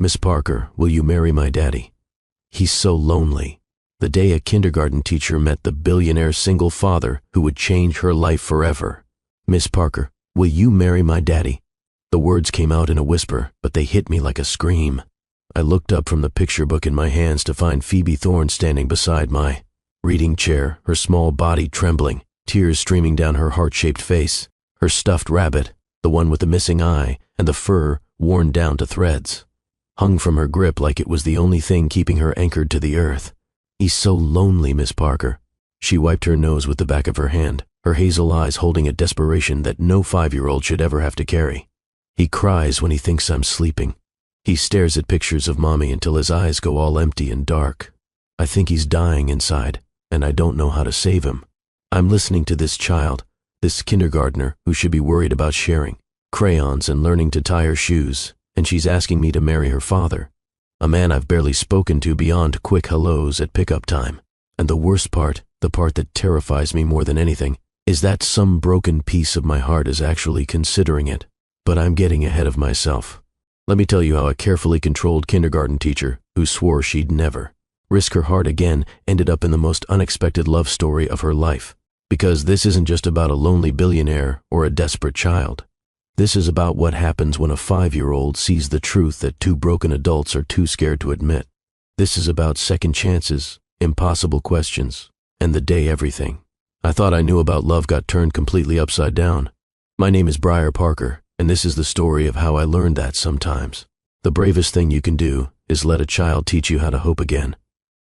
Miss Parker, will you marry my daddy? He's so lonely. The day a kindergarten teacher met the billionaire single father who would change her life forever. Miss Parker, will you marry my daddy? The words came out in a whisper, but they hit me like a scream. I looked up from the picture book in my hands to find Phoebe Thorne standing beside my reading chair, her small body trembling, tears streaming down her heart-shaped face, her stuffed rabbit, the one with the missing eye, and the fur worn down to threads, hung from her grip like it was the only thing keeping her anchored to the earth. He's so lonely, Miss Parker. She wiped her nose with the back of her hand, her hazel eyes holding a desperation that no 5-year-old should ever have to carry. He cries when he thinks I'm sleeping. He stares at pictures of Mommy until his eyes go all empty and dark. I think he's dying inside, and I don't know how to save him. I'm listening to this child, this kindergartner who should be worried about sharing crayons and learning to tie her shoes, and she's asking me to marry her father, a man I've barely spoken to beyond quick hellos at pickup time. And the worst part, the part that terrifies me more than anything, is that some broken piece of my heart is actually considering it. But I'm getting ahead of myself. Let me tell you how a carefully controlled kindergarten teacher, who swore she'd never risk her heart again, ended up in the most unexpected love story of her life. Because this isn't just about a lonely billionaire or a desperate child. This is about what happens when a 5-year-old sees the truth that 2 broken adults are too scared to admit. This is about second chances, impossible questions, and the day everything. I thought I knew about love got turned completely upside down. My name is Briar Parker, and this is the story of how I learned that sometimes the bravest thing you can do is let a child teach you how to hope again.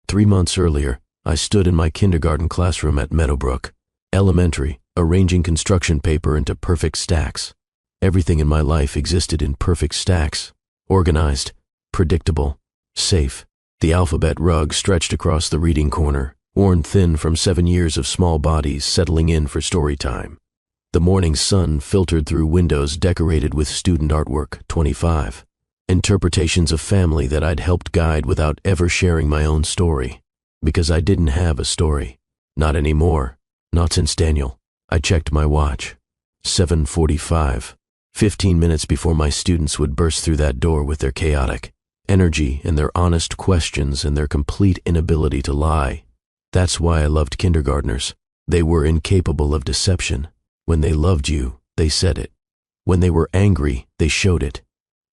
3 months earlier, I stood in my kindergarten classroom at Meadowbrook Elementary, arranging construction paper into perfect stacks. Everything in my life existed in perfect stacks, organized, predictable, safe. The alphabet rug stretched across the reading corner, worn thin from 7 years of small bodies settling in for story time. The morning sun filtered through windows decorated with student artwork, 25. Interpretations of family that I'd helped guide without ever sharing my own story. Because I didn't have a story. Not anymore. Not since Daniel. I checked my watch. 7:45. 15 minutes before my students would burst through that door with their chaotic energy and their honest questions and their complete inability to lie. That's why I loved kindergartners. They were incapable of deception. When they loved you, they said it. When they were angry, they showed it.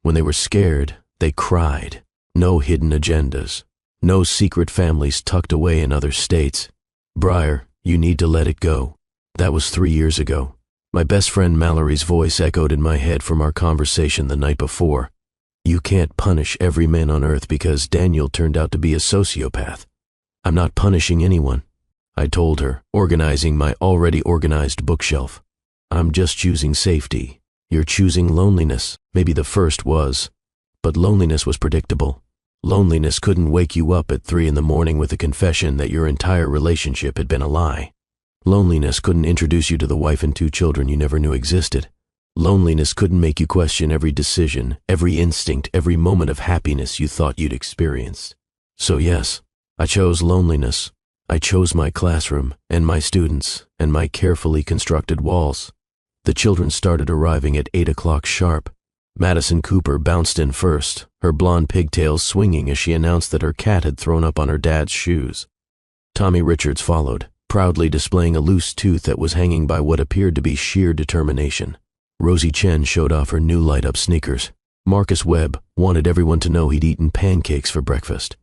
When they were scared, they cried. No hidden agendas. No secret families tucked away in other states. Briar, you need to let it go. That was 3 years ago. My best friend Mallory's voice echoed in my head from our conversation the night before. You can't punish every man on earth because Daniel turned out to be a sociopath. I'm not punishing anyone, I told her, organizing my already organized bookshelf. I'm just choosing safety. You're choosing loneliness. Maybe the first was. But loneliness was predictable. Loneliness couldn't wake you up at 3 a.m. with a confession that your entire relationship had been a lie. Loneliness couldn't introduce you to the wife and 2 children you never knew existed. Loneliness couldn't make you question every decision, every instinct, every moment of happiness you thought you'd experienced. So yes, I chose loneliness. I chose my classroom, and my students, and my carefully constructed walls. The children started arriving at 8 o'clock sharp. Madison Cooper bounced in first, her blonde pigtails swinging as she announced that her cat had thrown up on her dad's shoes. Tommy Richards followed, proudly displaying a loose tooth that was hanging by what appeared to be sheer determination. Rosie Chen showed off her new light-up sneakers. Marcus Webb wanted everyone to know he'd eaten pancakes for breakfast.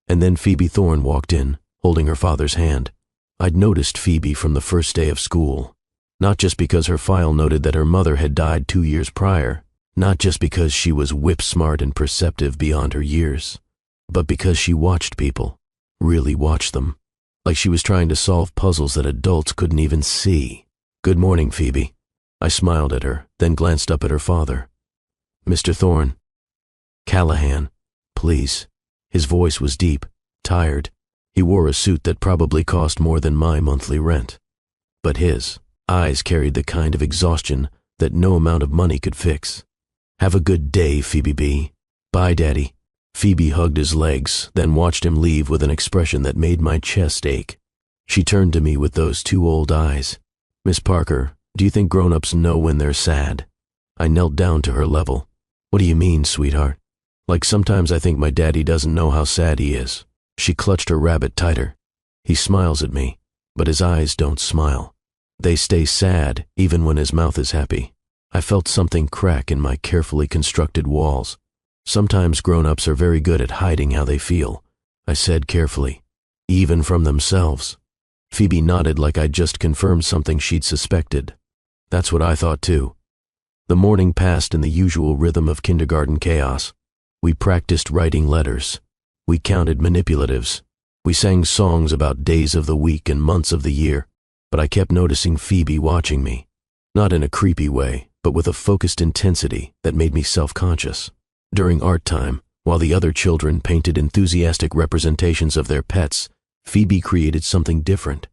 And then Phoebe Thorne walked in, holding her father's hand. I'd noticed Phoebe from the first day of school. Not just because her file noted that her mother had died 2 years prior, not just because she was whip-smart and perceptive beyond her years, but because she watched people, really watched them, like she was trying to solve puzzles that adults couldn't even see. Good morning, Phoebe. I smiled at her, then glanced up at her father. Mr. Thorne. Callahan, please. His voice was deep, tired. He wore a suit that probably cost more than my monthly rent. But his eyes carried the kind of exhaustion that no amount of money could fix. Have a good day, Phoebe B. Bye, Daddy. Phoebe hugged his legs, then watched him leave with an expression that made my chest ache. She turned to me with those 2 old eyes. Miss Parker, do you think grown-ups know when they're sad? I knelt down to her level. What do you mean, sweetheart? Like sometimes I think my daddy doesn't know how sad he is. She clutched her rabbit tighter. He smiles at me, but his eyes don't smile. They stay sad even when his mouth is happy. I felt something crack in my carefully constructed walls. Sometimes grown-ups are very good at hiding how they feel, I said carefully, even from themselves. Phoebe nodded like I'd just confirmed something she'd suspected. That's what I thought too. The morning passed in the usual rhythm of kindergarten chaos. We practiced writing letters. We counted manipulatives. We sang songs about days of the week and months of the year, but I kept noticing Phoebe watching me. Not in a creepy way, but with a focused intensity that made me self-conscious. During art time, while the other children painted enthusiastic representations of their pets, Phoebe created something different.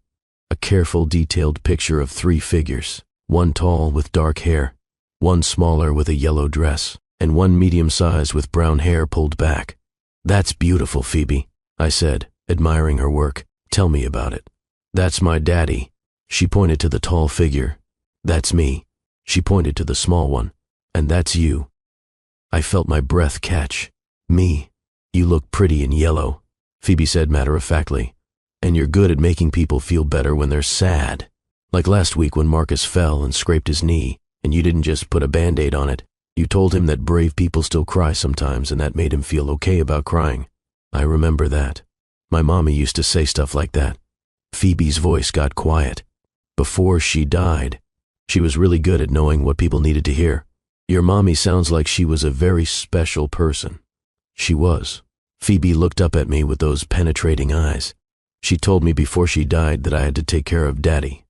A careful, detailed picture of 3 figures, one tall with dark hair, one smaller with a yellow dress, and one medium-sized with brown hair pulled back. "That's beautiful, Phoebe," I said, admiring her work. "Tell me about it." "That's my daddy." She pointed to the tall figure. "That's me." She pointed to the small one. "And that's you." I felt my breath catch. "Me? You look pretty in yellow," Phoebe said matter-of-factly. "And you're good at making people feel better when they're sad. Like last week when Marcus fell and scraped his knee, and you didn't just put a Band-Aid on it. You told him that brave people still cry sometimes, and that made him feel okay about crying." I remember that. My mommy used to say stuff like that. Phoebe's voice got quiet. Before she died, she was really good at knowing what people needed to hear. "Your mommy sounds like she was a very special person." She was. Phoebe looked up at me with those penetrating eyes. She told me before she died that I had to take care of Daddy,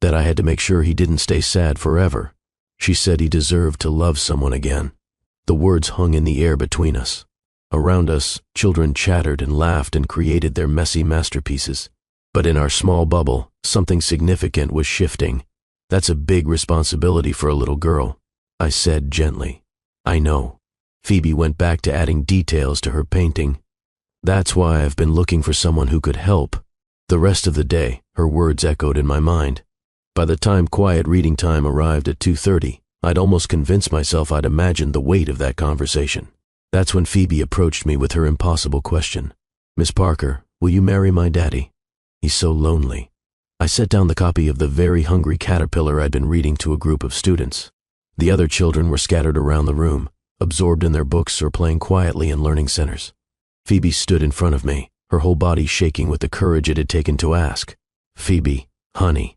that I had to make sure he didn't stay sad forever. She said he deserved to love someone again. The words hung in the air between us. Around us, children chattered and laughed and created their messy masterpieces. But in our small bubble, something significant was shifting. "That's a big responsibility for a little girl," I said gently. "I know." Phoebe went back to adding details to her painting. "That's why I've been looking for someone who could help." The rest of the day, her words echoed in my mind. By the time quiet reading time arrived at 2:30, I'd almost convinced myself I'd imagined the weight of that conversation. That's when Phoebe approached me with her impossible question. "Miss Parker, will you marry my daddy? He's so lonely." I set down the copy of The Very Hungry Caterpillar I'd been reading to a group of students. The other children were scattered around the room, absorbed in their books or playing quietly in learning centers. Phoebe stood in front of me, her whole body shaking with the courage it had taken to ask. "Phoebe, honey."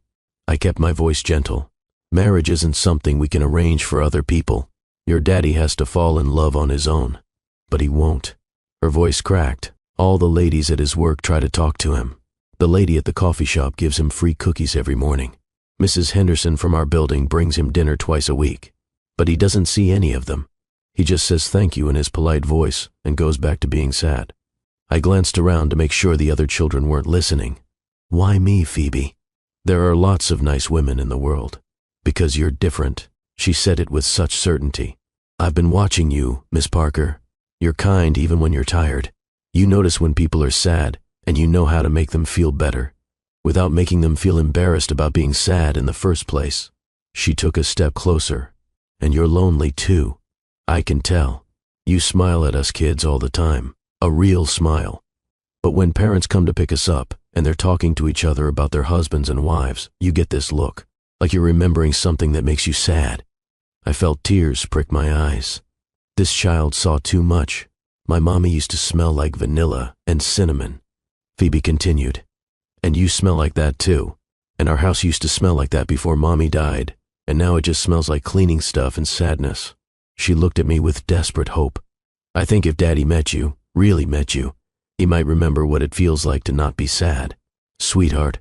I kept my voice gentle. "Marriage isn't something we can arrange for other people. Your daddy has to fall in love on his own." "But he won't." Her voice cracked. "All the ladies at his work try to talk to him. The lady at the coffee shop gives him free cookies every morning. Mrs. Henderson from our building brings him dinner twice a week. But he doesn't see any of them. He just says thank you in his polite voice and goes back to being sad." I glanced around to make sure the other children weren't listening. "Why me, Phoebe?" "There are lots of nice women in the world. Because you're different." She said it with such certainty. "I've been watching you, Miss Parker. You're kind even when you're tired. You notice when people are sad, and you know how to make them feel better, without making them feel embarrassed about being sad in the first place." She took a step closer. "And you're lonely too. I can tell. You smile at us kids all the time. A real smile. But when parents come to pick us up, and they're talking to each other about their husbands and wives, you get this look, like you're remembering something that makes you sad." I felt tears prick my eyes. This child saw too much. My mommy used to smell like vanilla and cinnamon. Phoebe continued. "And you smell like that too. And our house used to smell like that before Mommy died, and now it just smells like cleaning stuff and sadness." She looked at me with desperate hope. "I think if Daddy met you, really met you, he might remember what it feels like to not be sad." "Sweetheart,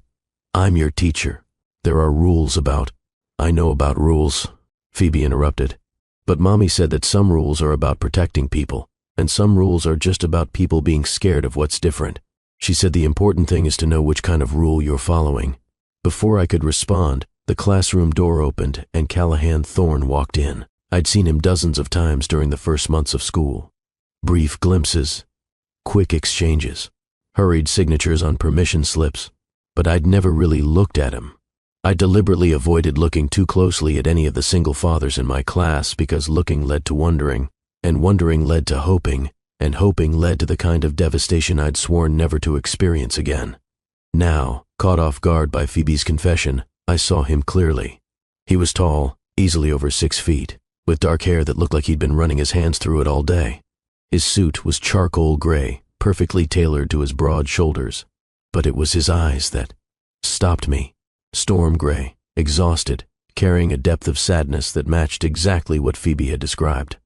I'm your teacher. There are rules about—" "I know about rules," Phoebe interrupted. "But Mommy said that some rules are about protecting people, and some rules are just about people being scared of what's different. She said the important thing is to know which kind of rule you're following." Before I could respond, the classroom door opened and Callahan Thorne walked in. I'd seen him dozens of times during the first months of school. Brief glimpses, quick exchanges, hurried signatures on permission slips, but I'd never really looked at him. I deliberately avoided looking too closely at any of the single fathers in my class because looking led to wondering. And wondering led to hoping, and hoping led to the kind of devastation I'd sworn never to experience again. Now, caught off guard by Phoebe's confession, I saw him clearly. He was tall, easily over 6 feet, with dark hair that looked like he'd been running his hands through it all day. His suit was charcoal gray, perfectly tailored to his broad shoulders. But it was his eyes that stopped me. Storm gray, exhausted, carrying a depth of sadness that matched exactly what Phoebe had described.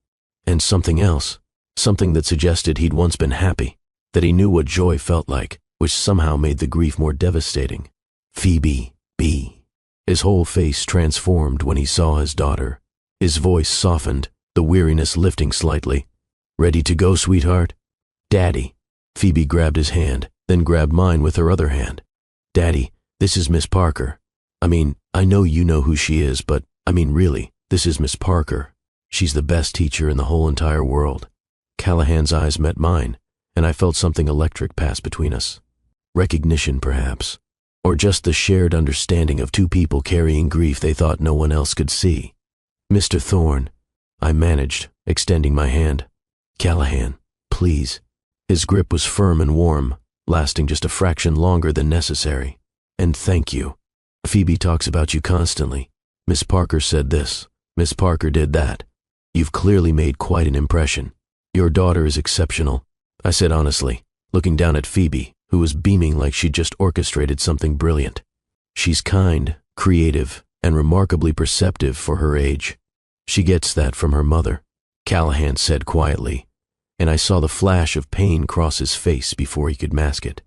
And something else, something that suggested he'd once been happy, that he knew what joy felt like, which somehow made the grief more devastating. Phoebe B. His whole face transformed when he saw his daughter. His voice softened, the weariness lifting slightly. "Ready to go, sweetheart?" "Daddy." Phoebe grabbed his hand, then grabbed mine with her other hand. "Daddy, this is Miss Parker. I know you know who she is, but really, this is Miss Parker. She's the best teacher in the whole entire world." Callahan's eyes met mine, and I felt something electric pass between us. Recognition, perhaps, or just the shared understanding of two people carrying grief they thought no one else could see. "Mr. Thorne," I managed, extending my hand. "Callahan, please." His grip was firm and warm, lasting just a fraction longer than necessary. "And thank you. Phoebe talks about you constantly. Miss Parker said this. Miss Parker did that. You've clearly made quite an impression. Your daughter is exceptional," I said honestly, looking down at Phoebe, who was beaming like she'd just orchestrated something brilliant. "She's kind, creative, and remarkably perceptive for her age. She gets that from her mother," Callahan said quietly, and I saw the flash of pain cross his face before he could mask it.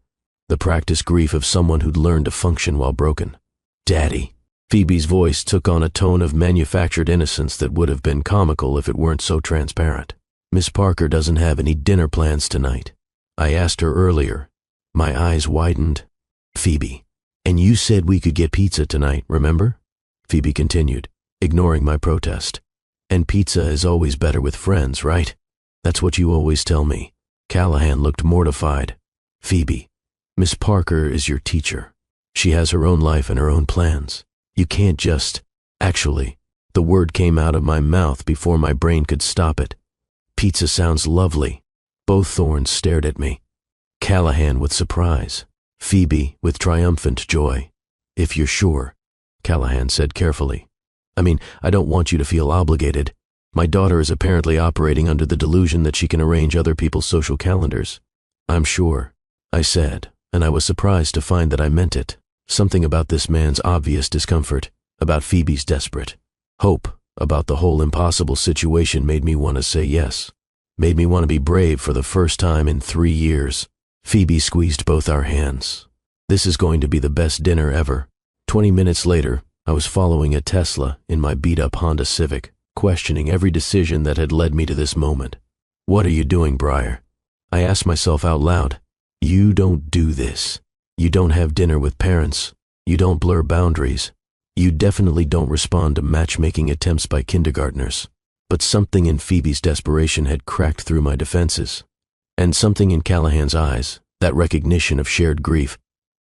The practiced grief of someone who'd learned to function while broken. "Daddy." Phoebe's voice took on a tone of manufactured innocence that would have been comical if it weren't so transparent. "Miss Parker doesn't have any dinner plans tonight. I asked her earlier." My eyes widened. "Phoebe, and you said we could get pizza tonight, remember?" Phoebe continued, ignoring my protest. "And pizza is always better with friends, right? That's what you always tell me." Callahan looked mortified. "Phoebe, Miss Parker is your teacher. She has her own life and her own plans. You can't just—" Actually, the word came out of my mouth before my brain could stop it. "Pizza sounds lovely." Both Thorns stared at me. Callahan with surprise, Phoebe with triumphant joy. "If you're sure," Callahan said carefully. I don't want you to feel obligated. My daughter is apparently operating under the delusion that she can arrange other people's social calendars." "I'm sure," I said, and I was surprised to find that I meant it. Something about this man's obvious discomfort, about Phoebe's desperate hope, about the whole impossible situation made me want to say yes. Made me want to be brave for the first time in 3 years. Phoebe squeezed both our hands. "This is going to be the best dinner ever." 20 minutes later, I was following a Tesla in my beat-up Honda Civic, questioning every decision that had led me to this moment. "What are you doing, Briar?" I asked myself out loud. "You don't do this. You don't have dinner with parents. You don't blur boundaries. You definitely don't respond to matchmaking attempts by kindergartners." But something in Phoebe's desperation had cracked through my defenses. And something in Callahan's eyes, that recognition of shared grief,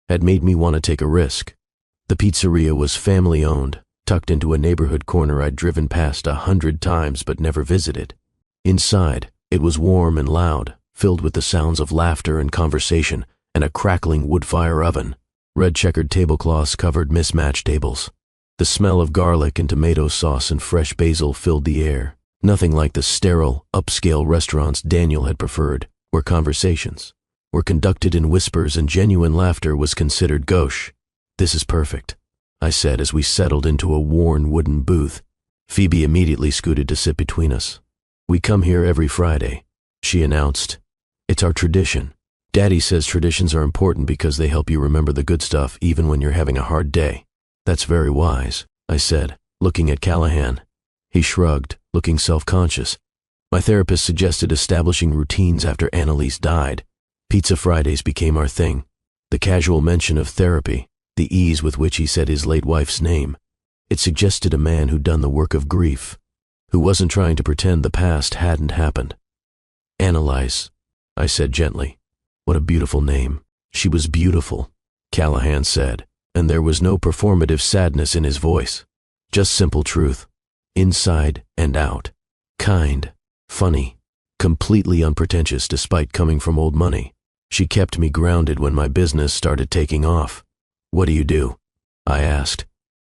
had made me want to take a risk. The pizzeria was family-owned, tucked into a neighborhood corner I'd driven past 100 times but never visited. Inside, it was warm and loud, filled with the sounds of laughter and conversation, and a crackling wood-fire oven. Red-checkered tablecloths covered mismatched tables. The smell of garlic and tomato sauce and fresh basil filled the air, nothing like the sterile, upscale restaurants Daniel had preferred, where conversations were conducted in whispers and genuine laughter was considered gauche. "This is perfect," I said as we settled into a worn wooden booth. Phoebe immediately scooted to sit between us. "We come here every Friday," she announced. "It's our tradition. Daddy says traditions are important because they help you remember the good stuff even when you're having a hard day." "That's very wise," I said, looking at Callahan. He shrugged, looking self-conscious. "My therapist suggested establishing routines after Annalise died. Pizza Fridays became our thing. The casual mention of therapy, the ease with which he said his late wife's name, it suggested a man who'd done the work of grief, who wasn't trying to pretend the past hadn't happened." "Annalise," I said gently. "What a beautiful name." "She was beautiful," Callahan said, and there was no performative sadness in his voice, just simple truth, inside and out. Kind, funny, completely unpretentious despite coming from old money. She kept me grounded when my business started taking off. "What do you do?" I asked.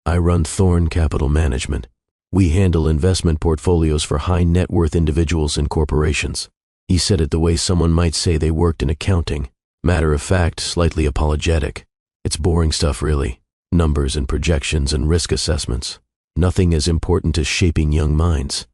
"I run Thorn Capital Management. We handle investment portfolios for high net worth individuals and corporations." He said it the way someone might say they worked in accounting. Matter of fact, slightly apologetic. It's boring stuff really. Numbers and projections and risk assessments. Nothing as important as shaping young minds.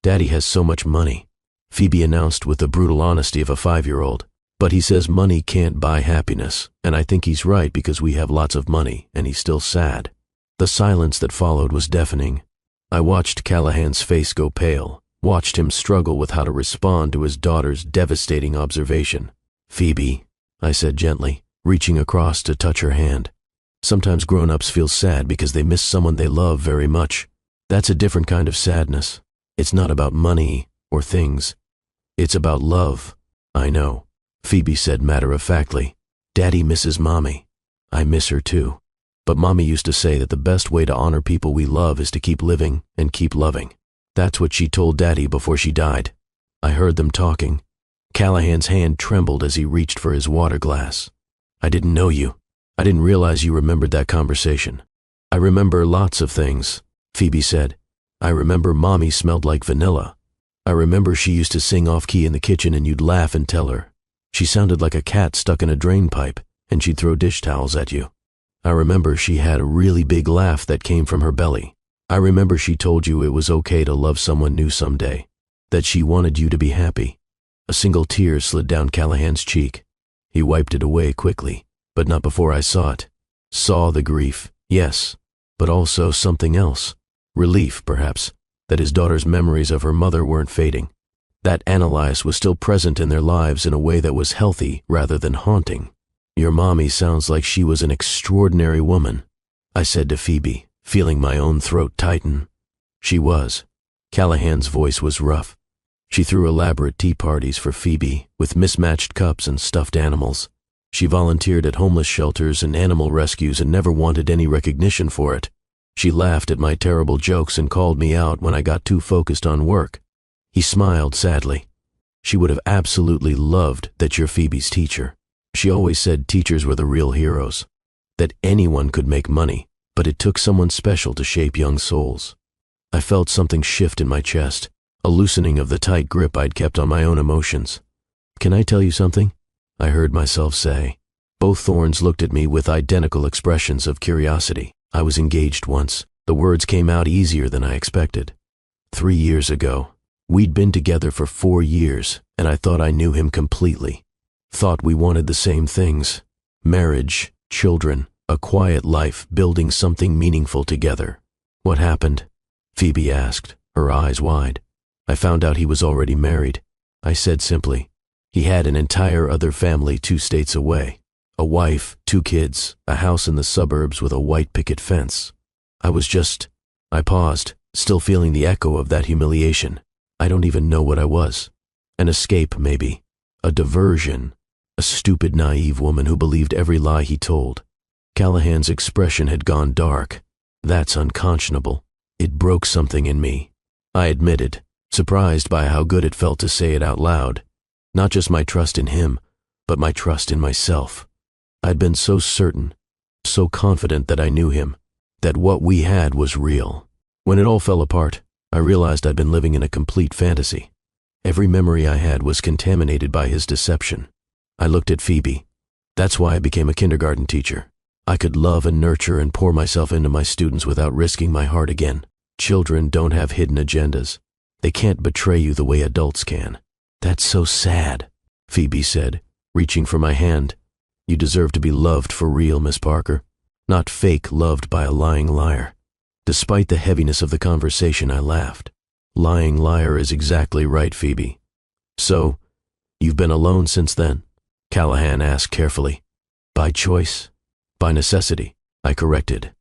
"Daddy has so much money," Phoebe announced with the brutal honesty of a 5-year-old. "But he says money can't buy happiness, and I think he's right because we have lots of money and he's still sad." The silence that followed was deafening. I watched Callahan's face go pale, watched him struggle with how to respond to his daughter's devastating observation. "Phoebe," I said gently, reaching across to touch her hand. "Sometimes grown-ups feel sad because they miss someone they love very much. That's a different kind of sadness. It's not about money or things. It's about love." "I know," Phoebe said matter-of-factly. "Daddy misses Mommy. I miss her too. But Mommy used to say that the best way to honor people we love is to keep living and keep loving. That's what she told Daddy before she died." I heard them talking. Callahan's hand trembled as he reached for his water glass. "I didn't know you. I didn't realize you remembered that conversation." "I remember lots of things," Phoebe said. "I remember Mommy smelled like vanilla. I remember she used to sing off-key in the kitchen and you'd laugh and tell her. She sounded like a cat stuck in a drain pipe, and she'd throw dish towels at you. I remember she had a really big laugh that came from her belly. I remember she told you it was okay to love someone new someday, that she wanted you to be happy." A single tear slid down Callahan's cheek. He wiped it away quickly, but not before I saw it. Saw the grief, yes, but also something else. Relief, perhaps, that his daughter's memories of her mother weren't fading. That Annalise was still present in their lives in a way that was healthy rather than haunting. "Your mommy sounds like she was an extraordinary woman," I said to Phoebe, feeling my own throat tighten. "She was." Callahan's voice was rough. "She threw elaborate tea parties for Phoebe with mismatched cups and stuffed animals. She volunteered at homeless shelters and animal rescues and never wanted any recognition for it. She laughed at my terrible jokes and called me out when I got too focused on work." He smiled sadly. "She would have absolutely loved that you're Phoebe's teacher. She always said teachers were the real heroes, that anyone could make money, but it took someone special to shape young souls." I felt something shift in my chest, a loosening of the tight grip I'd kept on my own emotions. "Can I tell you something?" I heard myself say. Both Thorns looked at me with identical expressions of curiosity. I was engaged once. The words came out easier than I expected. 3 years ago. We'd been together for 4 years, and I thought I knew him completely. Thought we wanted the same things. Marriage, children, a quiet life, building something meaningful together. "What happened?" Phoebe asked, her eyes wide. "I found out he was already married," I said simply. "He had an entire other family 2 states away. A wife, 2 kids, a house in the suburbs with a white picket fence. I paused, still feeling the echo of that humiliation. I don't even know what I was. An escape, maybe. A diversion. A stupid, naive woman who believed every lie he told." Callahan's expression had gone dark. "That's unconscionable. It broke something in me," I admitted, surprised by how good it felt to say it out loud. Not just my trust in him, but my trust in myself. I'd been so certain, so confident that I knew him, that what we had was real. When it all fell apart, I realized I'd been living in a complete fantasy. Every memory I had was contaminated by his deception. I looked at Phoebe. That's why I became a kindergarten teacher. I could love and nurture and pour myself into my students without risking my heart again. Children don't have hidden agendas. They can't betray you the way adults can. "That's so sad," Phoebe said, reaching for my hand. "You deserve to be loved for real, Miss Parker. Not fake loved by a lying liar." Despite the heaviness of the conversation, I laughed. "Lying liar is exactly right, Phoebe." "So, you've been alone since then?" Callahan asked carefully. "By choice?" "By necessity," I corrected.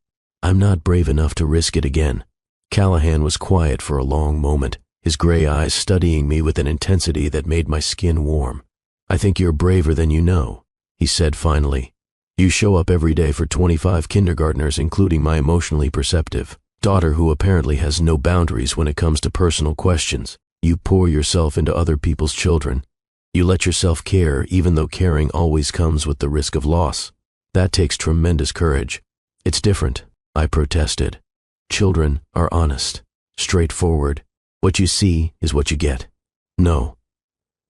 "I'm not brave enough to risk it again." Callahan was quiet for a long moment, his gray eyes studying me with an intensity that made my skin warm. "I think you're braver than you know," he said finally. "You show up every day for 25 kindergartners, including my emotionally perceptive daughter who apparently has no boundaries when it comes to personal questions. You pour yourself into other people's children. You let yourself care even though caring always comes with the risk of loss. That takes tremendous courage. It's different, I protested. Children are honest, straightforward. What you see is what you get. No,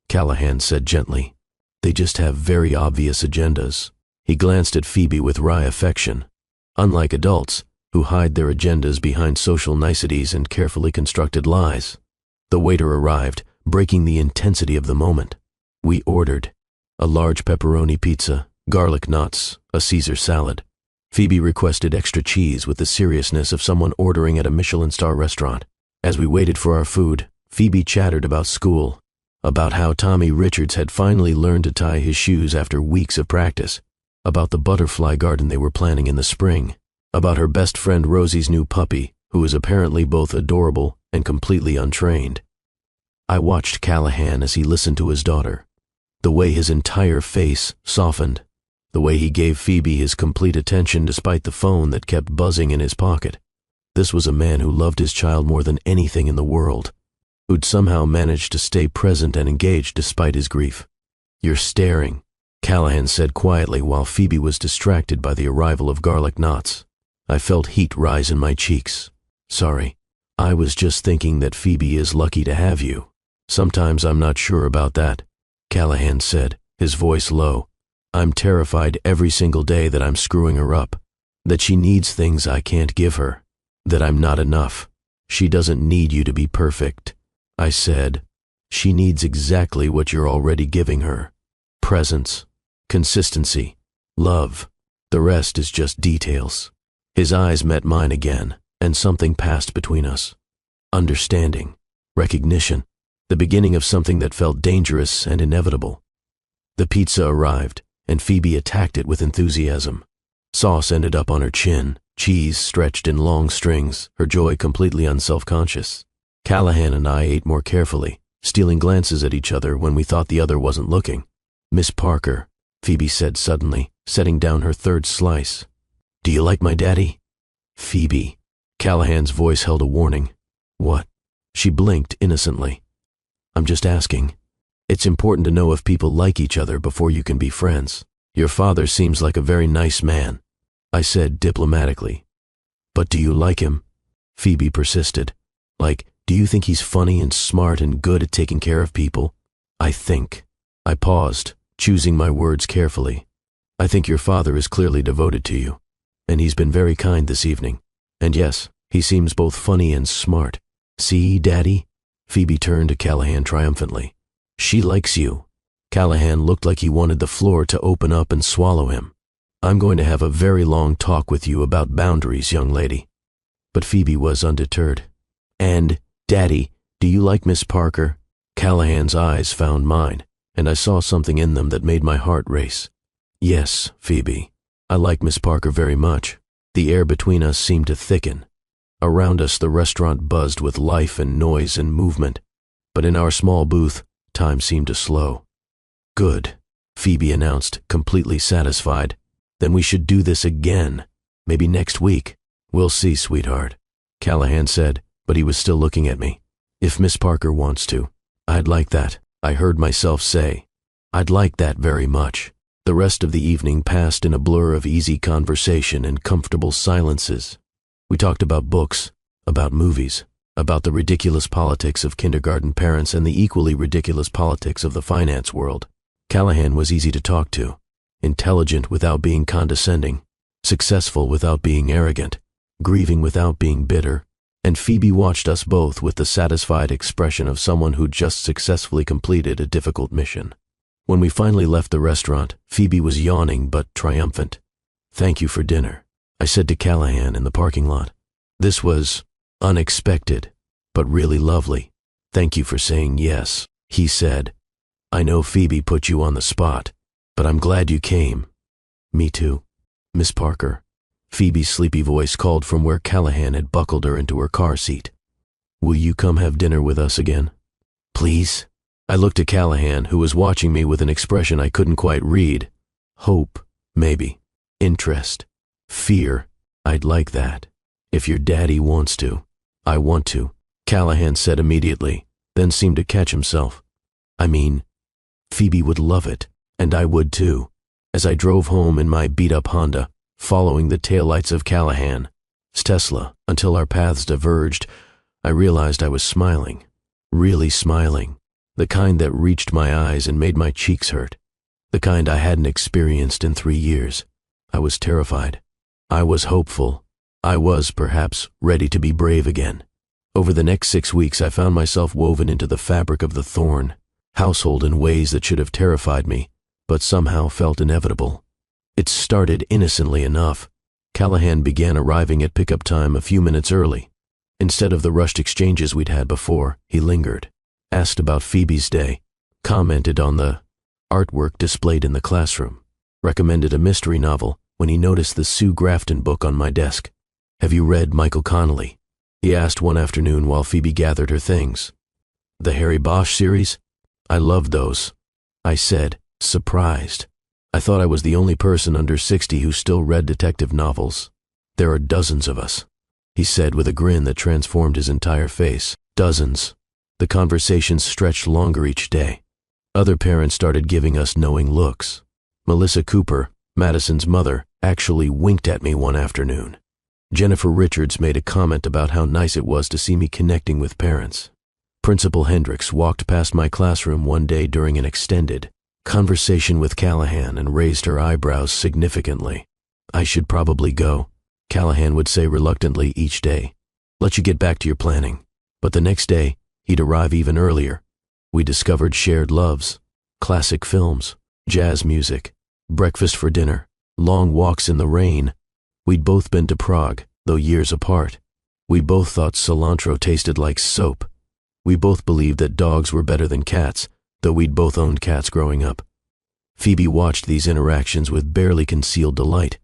Callahan said gently. They just have very obvious agendas. He glanced at Phoebe with wry affection. Unlike adults, who hide their agendas behind social niceties and carefully constructed lies. The waiter arrived, breaking the intensity of the moment. We ordered a large pepperoni pizza, garlic knots, a Caesar salad. Phoebe requested extra cheese with the seriousness of someone ordering at a Michelin-star restaurant. As we waited for our food, Phoebe chattered about school, about how Tommy Richards had finally learned to tie his shoes after weeks of practice, about the butterfly garden they were planning in the spring, about her best friend Rosie's new puppy, who was apparently both adorable and completely untrained. I watched Callahan as he listened to his daughter, the way his entire face softened, the way he gave Phoebe his complete attention despite the phone that kept buzzing in his pocket. This was a man who loved his child more than anything in the world, who'd somehow managed to stay present and engaged despite his grief. You're staring, Callahan said quietly while Phoebe was distracted by the arrival of garlic knots. I felt heat rise in my cheeks. Sorry, I was just thinking that Phoebe is lucky to have you. Sometimes I'm not sure about that, Callahan said, his voice low. I'm terrified every single day that I'm screwing her up, that she needs things I can't give her, that I'm not enough. She doesn't need you to be perfect, I said. She needs exactly what you're already giving her. Presence, consistency, love. The rest is just details. His eyes met mine again, and something passed between us. Understanding, recognition, the beginning of something that felt dangerous and inevitable. The pizza arrived, and Phoebe attacked it with enthusiasm. Sauce ended up on her chin, cheese stretched in long strings, her joy completely unself-conscious. Callahan and I ate more carefully, stealing glances at each other when we thought the other wasn't looking. Miss Parker, Phoebe said suddenly, setting down her third slice. Do you like my daddy? Phoebe. Callahan's voice held a warning. What? She blinked innocently. I'm just asking. It's important to know if people like each other before you can be friends. Your father seems like a very nice man, I said diplomatically. But do you like him? Phoebe persisted. Like, do you think he's funny and smart and good at taking care of people? I think. I paused, choosing my words carefully. I think your father is clearly devoted to you, and he's been very kind this evening. And yes, he seems both funny and smart. See, Daddy? Phoebe turned to Callahan triumphantly. She likes you. Callahan looked like he wanted the floor to open up and swallow him. I'm going to have a very long talk with you about boundaries, young lady. But Phoebe was undeterred. And, Daddy, do you like Miss Parker? Callahan's eyes found mine, and I saw something in them that made my heart race. Yes, Phoebe. I like Miss Parker very much. The air between us seemed to thicken. Around us the restaurant buzzed with life and noise and movement, but in our small booth, time seemed to slow. Good, Phoebe announced, completely satisfied. Then we should do this again, maybe next week. We'll see, sweetheart, Callahan said, but he was still looking at me. If Miss Parker wants to, I'd like that, I heard myself say. I'd like that very much. The rest of the evening passed in a blur of easy conversation and comfortable silences. We talked about books, about movies, about the ridiculous politics of kindergarten parents and the equally ridiculous politics of the finance world. Callahan was easy to talk to, intelligent without being condescending, successful without being arrogant, grieving without being bitter, and Phoebe watched us both with the satisfied expression of someone who'd just successfully completed a difficult mission. When we finally left the restaurant, Phoebe was yawning but triumphant. Thank you for dinner, I said to Callahan in the parking lot. This was unexpected, but really lovely. Thank you for saying yes, he said. I know Phoebe put you on the spot, but I'm glad you came. Me too, Miss Parker. Phoebe's sleepy voice called from where Callahan had buckled her into her car seat. Will you come have dinner with us again? Please? I looked at Callahan, who was watching me with an expression I couldn't quite read. Hope, maybe. Interest. Fear. I'd like that. If your daddy wants to. I want to, Callahan said immediately. then seemed to catch himself. I mean, Phoebe would love it, and I would too. As I drove home in my beat-up Honda, following the taillights of Callahan's Tesla until our paths diverged, I realized I was smiling, really smiling, the kind that reached my eyes and made my cheeks hurt, the kind I hadn't experienced in 3 years. I was terrified. I was hopeful. I was, perhaps, ready to be brave again. Over the next 6 weeks, I found myself woven into the fabric of the Thorne household in ways that should have terrified me, but somehow felt inevitable. It started innocently enough. Callahan began arriving at pickup time a few minutes early. Instead of the rushed exchanges we'd had before, he lingered, asked about Phoebe's day, commented on the artwork displayed in the classroom, recommended a mystery novel when he noticed the Sue Grafton book on my desk. "Have you read Michael Connelly?" he asked one afternoon while Phoebe gathered her things. "The Harry Bosch series? I loved those," I said, surprised. I thought I was the only person under 60 who still read detective novels. "There are dozens of us," he said with a grin that transformed his entire face. Dozens. The conversations stretched longer each day. Other parents started giving us knowing looks. Melissa Cooper, Madison's mother, actually winked at me one afternoon. Jennifer Richards made a comment about how nice it was to see me connecting with parents. Principal Hendricks walked past my classroom one day during an extended conversation with Callahan and raised her eyebrows significantly. "I should probably go," Callahan would say reluctantly each day. "Let you get back to your planning." But the next day, he'd arrive even earlier. We discovered shared loves, classic films, jazz music, breakfast for dinner, long walks in the rain. We'd both been to Prague, though years apart. We both thought cilantro tasted like soap. We both believed that dogs were better than cats, though we'd both owned cats growing up. Phoebe watched these interactions with barely concealed delight.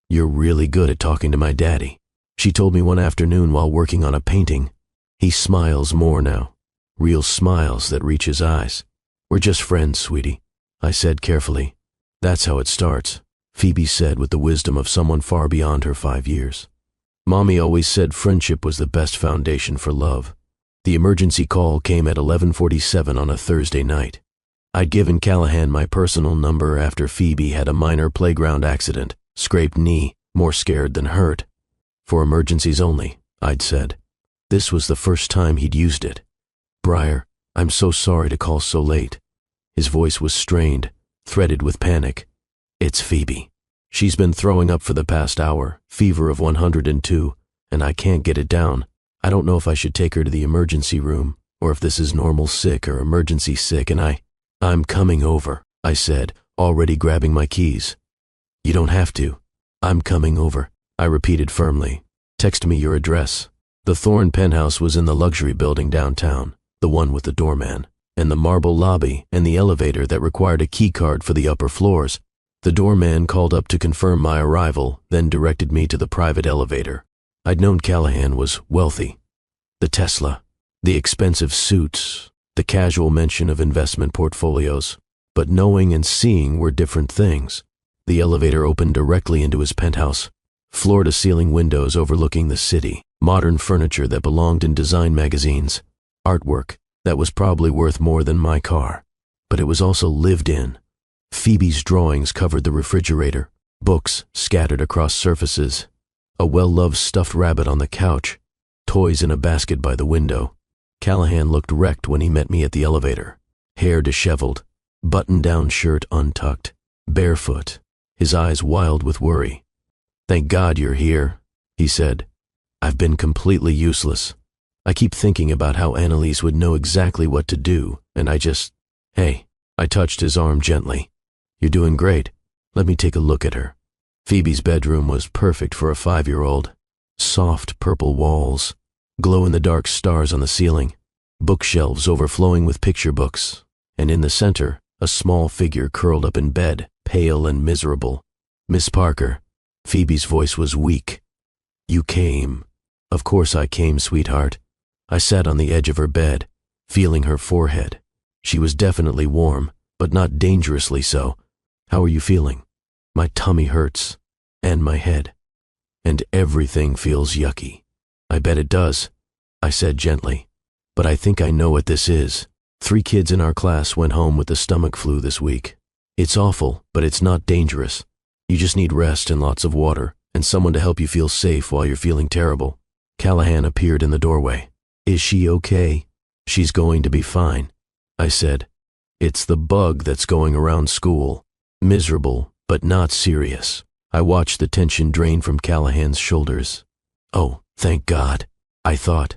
"You're really good at talking to my daddy," she told me one afternoon while working on a painting. "He smiles more now, real smiles that reach his eyes." "We're just friends, sweetie," I said carefully. "That's how it starts," Phoebe said with the wisdom of someone far beyond her 5 years. Mommy always said friendship was the best foundation for love. The emergency call came at 11:47 on a Thursday night. I'd given Callahan my personal number after Phoebe had a minor playground accident, scraped knee, more scared than hurt. "For emergencies only," I'd said. This was the first time he'd used it. "Briar, I'm so sorry to call so late." His voice was strained, threaded with panic. "It's Phoebe. She's been throwing up for the past hour, fever of 102, and I can't get it down. I don't know if I should take her to the emergency room, or if this is normal sick or emergency sick, and I'm coming over," I said, already grabbing my keys. "You don't have to. I'm coming over," I repeated firmly. "Text me your address." The Thorne penthouse was in the luxury building downtown, the one with the doorman, and the marble lobby and the elevator that required a key card for the upper floors. The doorman called up to confirm my arrival, then directed me to the private elevator. I'd known Callahan was wealthy. The Tesla, the expensive suits, the casual mention of investment portfolios. But knowing and seeing were different things. The elevator opened directly into his penthouse, floor-to-ceiling windows overlooking the city, modern furniture that belonged in design magazines, artwork that was probably worth more than my car. But it was also lived in. Phoebe's drawings covered the refrigerator, books scattered across surfaces, a well-loved stuffed rabbit on the couch, toys in a basket by the window. Callahan looked wrecked when he met me at the elevator, hair disheveled, button-down shirt untucked, barefoot, his eyes wild with worry. "Thank God you're here," he said. "I've been completely useless. I keep thinking about how Annalise would know exactly what to do, and Hey," I touched his arm gently. "You're doing great. Let me take a look at her." Phoebe's bedroom was perfect for a 5-year-old. Soft purple walls, glow-in-the-dark stars on the ceiling, bookshelves overflowing with picture books, and in the center, a small figure curled up in bed, pale and miserable. "Miss Parker." Phoebe's voice was weak. "You came." "Of course I came, sweetheart." I sat on the edge of her bed, feeling her forehead. She was definitely warm, but not dangerously so. "How are you feeling?" "My tummy hurts, and my head, and everything feels yucky." "I bet it does," I said gently. But I think I know what this is. 3 kids in our class went home with the stomach flu this week. It's awful, but it's not dangerous. You just need rest and lots of water, and someone to help you feel safe while you're feeling terrible. Callahan appeared in the doorway. Is she okay? She's going to be fine, I said. It's the bug that's going around school. Miserable, but not serious. I watched the tension drain from Callahan's shoulders. Oh, thank God, I thought.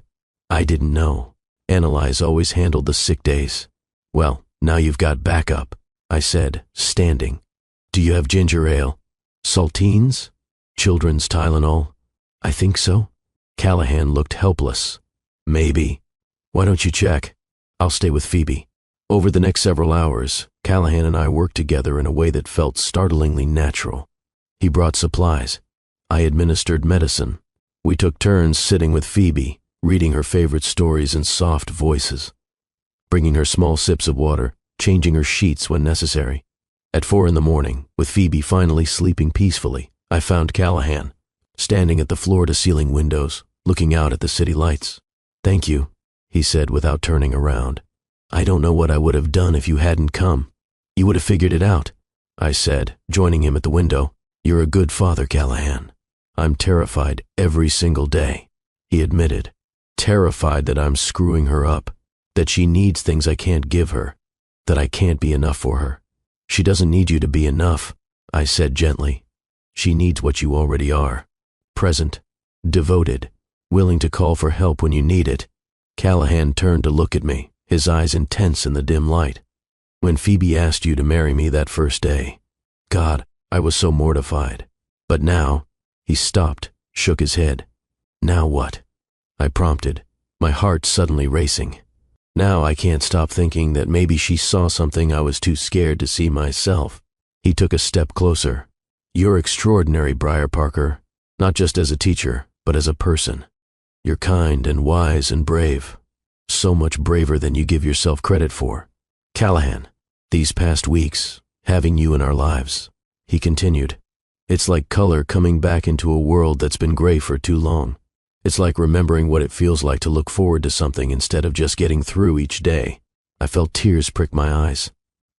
I didn't know. Annalise always handled the sick days. Well, now you've got backup, I said, standing. Do you have ginger ale? Saltines? Children's Tylenol? I think so. Callahan looked helpless. Maybe. Why don't you check? I'll stay with Phoebe. Over the next several hours, Callahan and I worked together in a way that felt startlingly natural. He brought supplies. I administered medicine. We took turns sitting with Phoebe, reading her favorite stories in soft voices, bringing her small sips of water, changing her sheets when necessary. At 4 a.m, with Phoebe finally sleeping peacefully, I found Callahan, standing at the floor-to-ceiling windows, looking out at the city lights. Thank you, he said without turning around. I don't know what I would have done if you hadn't come. You would have figured it out, I said, joining him at the window. You're a good father, Callahan. I'm terrified every single day, he admitted. Terrified that I'm screwing her up, that she needs things I can't give her, that I can't be enough for her. She doesn't need you to be enough, I said gently. She needs what you already are. Present, devoted, willing to call for help when you need it. Callahan turned to look at me, his eyes intense in the dim light. When Phoebe asked you to marry me that first day, God, I was so mortified. But now, he stopped, shook his head. Now what? I prompted, my heart suddenly racing. Now I can't stop thinking that maybe she saw something I was too scared to see myself. He took a step closer. You're extraordinary, Briar Parker, not just as a teacher, but as a person. You're kind and wise and brave. So much braver than you give yourself credit for. Callahan, these past weeks, having you in our lives, he continued, it's like color coming back into a world that's been gray for too long. It's like remembering what it feels like to look forward to something instead of just getting through each day. I felt tears prick my eyes.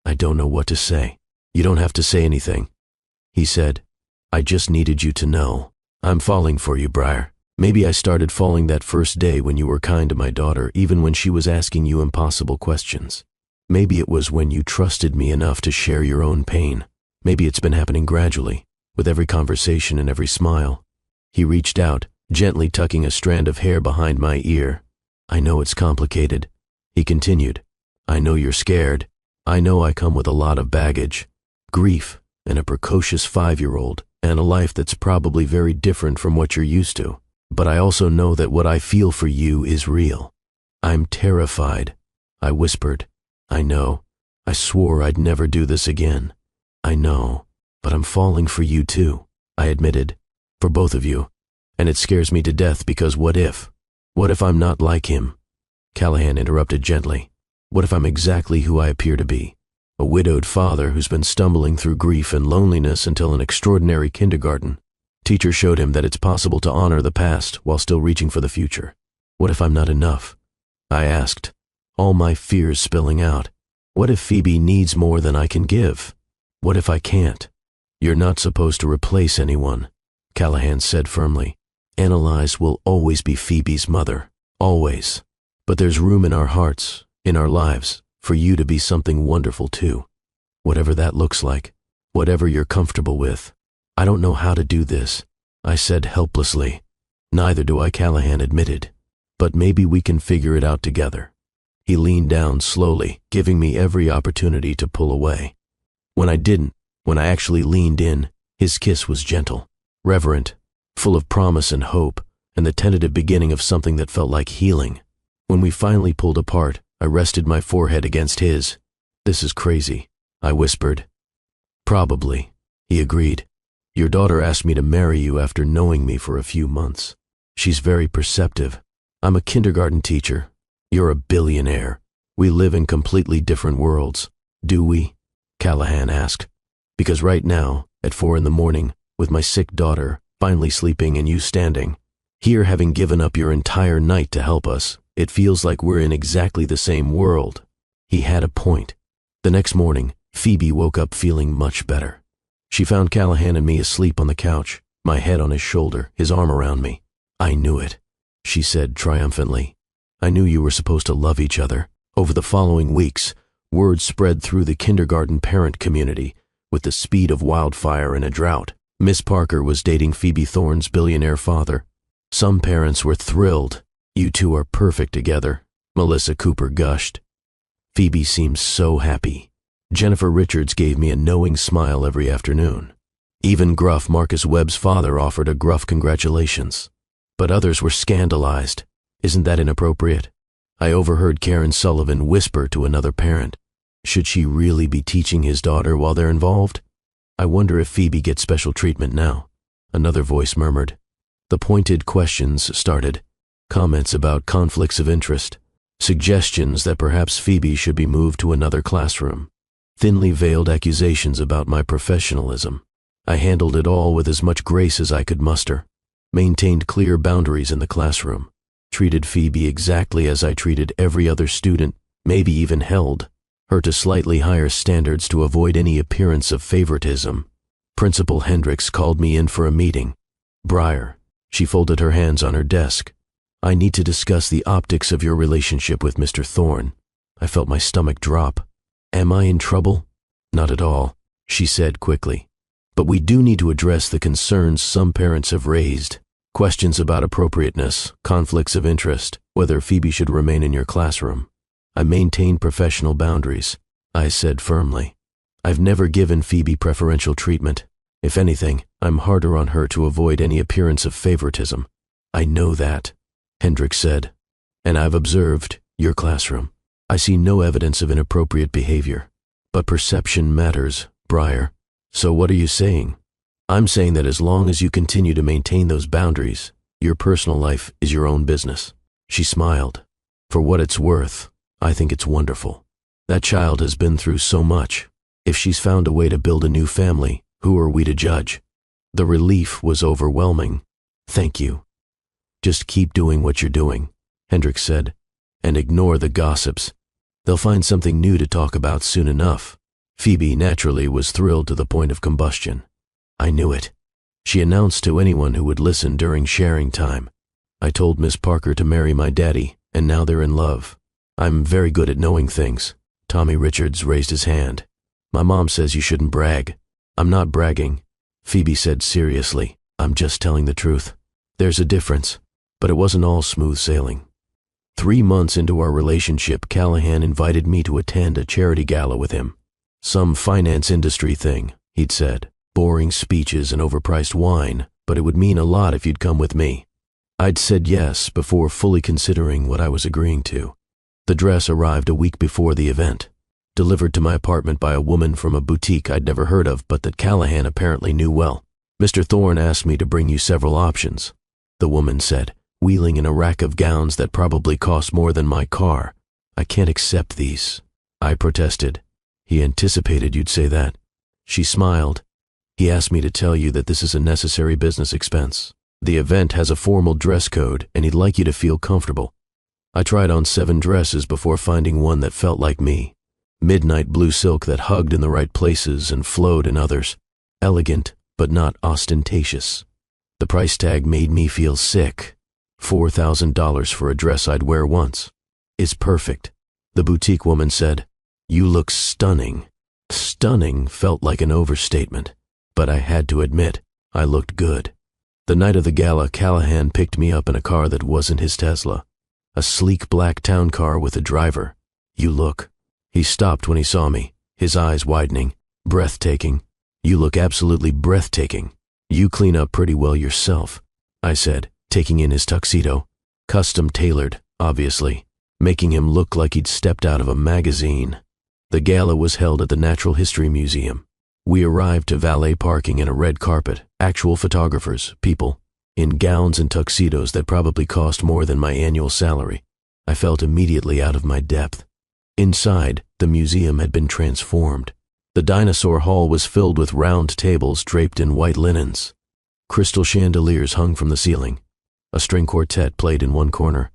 I don't know what to say. You don't have to say anything, he said. I just needed you to know. I'm falling for you, Briar. Maybe I started falling that first day when you were kind to my daughter, even when she was asking you impossible questions. Maybe it was when you trusted me enough to share your own pain. Maybe it's been happening gradually, with every conversation and every smile. He reached out, gently tucking a strand of hair behind my ear. I know it's complicated, he continued. I know you're scared. I know I come with a lot of baggage, grief, and a precocious 5-year-old, and a life that's probably very different from what you're used to. But I also know that what I feel for you is real. I'm terrified, I whispered. I know. I swore I'd never do this again. I know, but I'm falling for you too, I admitted. For both of you. And it scares me to death because what if? What if I'm not like him? Callahan interrupted gently. What if I'm exactly who I appear to be? A widowed father who's been stumbling through grief and loneliness until an extraordinary kindergarten. Teacher showed him that it's possible to honor the past while still reaching for the future. What if I'm not enough? I asked, all my fears spilling out. What if Phoebe needs more than I can give? What if I can't? You're not supposed to replace anyone, Callahan said firmly. Annalise will always be Phoebe's mother, always. But there's room in our hearts, in our lives, for you to be something wonderful too. Whatever that looks like, whatever you're comfortable with. I don't know how to do this, I said helplessly. Neither do I, Callahan admitted. But maybe we can figure it out together. He leaned down slowly, giving me every opportunity to pull away. When I didn't, when I actually leaned in, his kiss was gentle, reverent, full of promise and hope, and the tentative beginning of something that felt like healing. When we finally pulled apart, I rested my forehead against his. This is crazy, I whispered. Probably, he agreed. Your daughter asked me to marry you after knowing me for a few months. She's very perceptive. I'm a kindergarten teacher. You're a billionaire. We live in completely different worlds. Do we? Callahan asked. Because right now, at 4 a.m, with my sick daughter, finally sleeping and you standing, here having given up your entire night to help us, It feels like we're in exactly the same world." He had a point. The next morning, Phoebe woke up feeling much better. She found Callahan and me asleep on the couch, my head on his shoulder, his arm around me. "I knew it," she said triumphantly. "I knew you were supposed to love each other." Over the following weeks, word spread through the kindergarten parent community with the speed of wildfire in a drought. Miss Parker was dating Phoebe Thorne's billionaire father. Some parents were thrilled. "You two are perfect together," Melissa Cooper gushed. Phoebe seemed so happy. Jennifer Richards gave me a knowing smile every afternoon. Even gruff Marcus Webb's father offered a gruff congratulations. But others were scandalized. "Isn't that inappropriate?" I overheard Karen Sullivan whisper to another parent, "Should she really be teaching his daughter while they're involved? I wonder if Phoebe gets special treatment now." Another voice murmured. The pointed questions started. Comments about conflicts of interest. Suggestions that perhaps Phoebe should be moved to another classroom. Thinly veiled accusations about my professionalism. I handled it all with as much grace as I could muster. Maintained clear boundaries in the classroom. Treated Phoebe exactly as I treated every other student, maybe even held her to slightly higher standards to avoid any appearance of favoritism. Principal Hendricks called me in for a meeting. "Breyer," she folded her hands on her desk, "I need to discuss the optics of your relationship with Mr. Thorne." I felt my stomach drop. "Am I in trouble?" "Not at all," she said quickly. "But we do need to address the concerns some parents have raised. Questions about appropriateness, conflicts of interest, whether Phoebe should remain in your classroom." I maintained professional boundaries. I said firmly, "I've never given Phoebe preferential treatment. If anything, I'm harder on her to avoid any appearance of favoritism." "I know that," Hendricks said, "and I've observed your classroom. I see no evidence of inappropriate behavior. But perception matters, Breyer. So what are you saying?" "I'm saying that as long as you continue to maintain those boundaries, your personal life is your own business." She smiled. "For what it's worth, I think it's wonderful. That child has been through so much. If she's found a way to build a new family, who are we to judge?" The relief was overwhelming. "Thank you. Just keep doing what you're doing," Hendricks said, "and ignore the gossips. They'll find something new to talk about soon enough." Phoebe naturally was thrilled to the point of combustion. "I knew it," she announced to anyone who would listen during sharing time. "I told Miss Parker to marry my daddy, and now they're in love. I'm very good at knowing things." Tommy Richards raised his hand. "My mom says you shouldn't brag." "I'm not bragging," Phoebe said seriously. "I'm just telling the truth. There's a difference, but it wasn't all smooth sailing." 3 months into our relationship, Callahan invited me to attend a charity gala with him. "Some finance industry thing," he'd said. "Boring speeches and overpriced wine, but it would mean a lot if you'd come with me." I'd said yes before fully considering what I was agreeing to. The dress arrived a week before the event, delivered to my apartment by a woman from a boutique I'd never heard of but that Callahan apparently knew well. "Mr. Thorne asked me to bring you several options," the woman said, wheeling in a rack of gowns that probably cost more than my car. "I can't accept these," I protested. "He anticipated you'd say that." She smiled. "He asked me to tell you that this is a necessary business expense. The event has a formal dress code and he'd like you to feel comfortable." I tried on 7 dresses before finding one that felt like me. Midnight blue silk that hugged in the right places and flowed in others. Elegant, but not ostentatious. The price tag made me feel sick. $4,000 for a dress I'd wear once. "It's perfect," the boutique woman said. "You look stunning." Stunning felt like an overstatement, but I had to admit, I looked good. The night of the gala, Callahan picked me up in a car that wasn't his Tesla. A sleek black town car with a driver. "You look." He stopped when he saw me, his eyes widening. "Breathtaking. You look absolutely breathtaking. You clean up pretty well yourself," I said, taking in his tuxedo. Custom tailored, obviously, making him look like he'd stepped out of a magazine. The gala was held at the Natural History Museum. We arrived to valet parking in a red carpet, actual photographers, people, in gowns and tuxedos that probably cost more than my annual salary. I felt immediately out of my depth. Inside, the museum had been transformed. The dinosaur hall was filled with round tables draped in white linens. Crystal chandeliers hung from the ceiling. A string quartet played in one corner.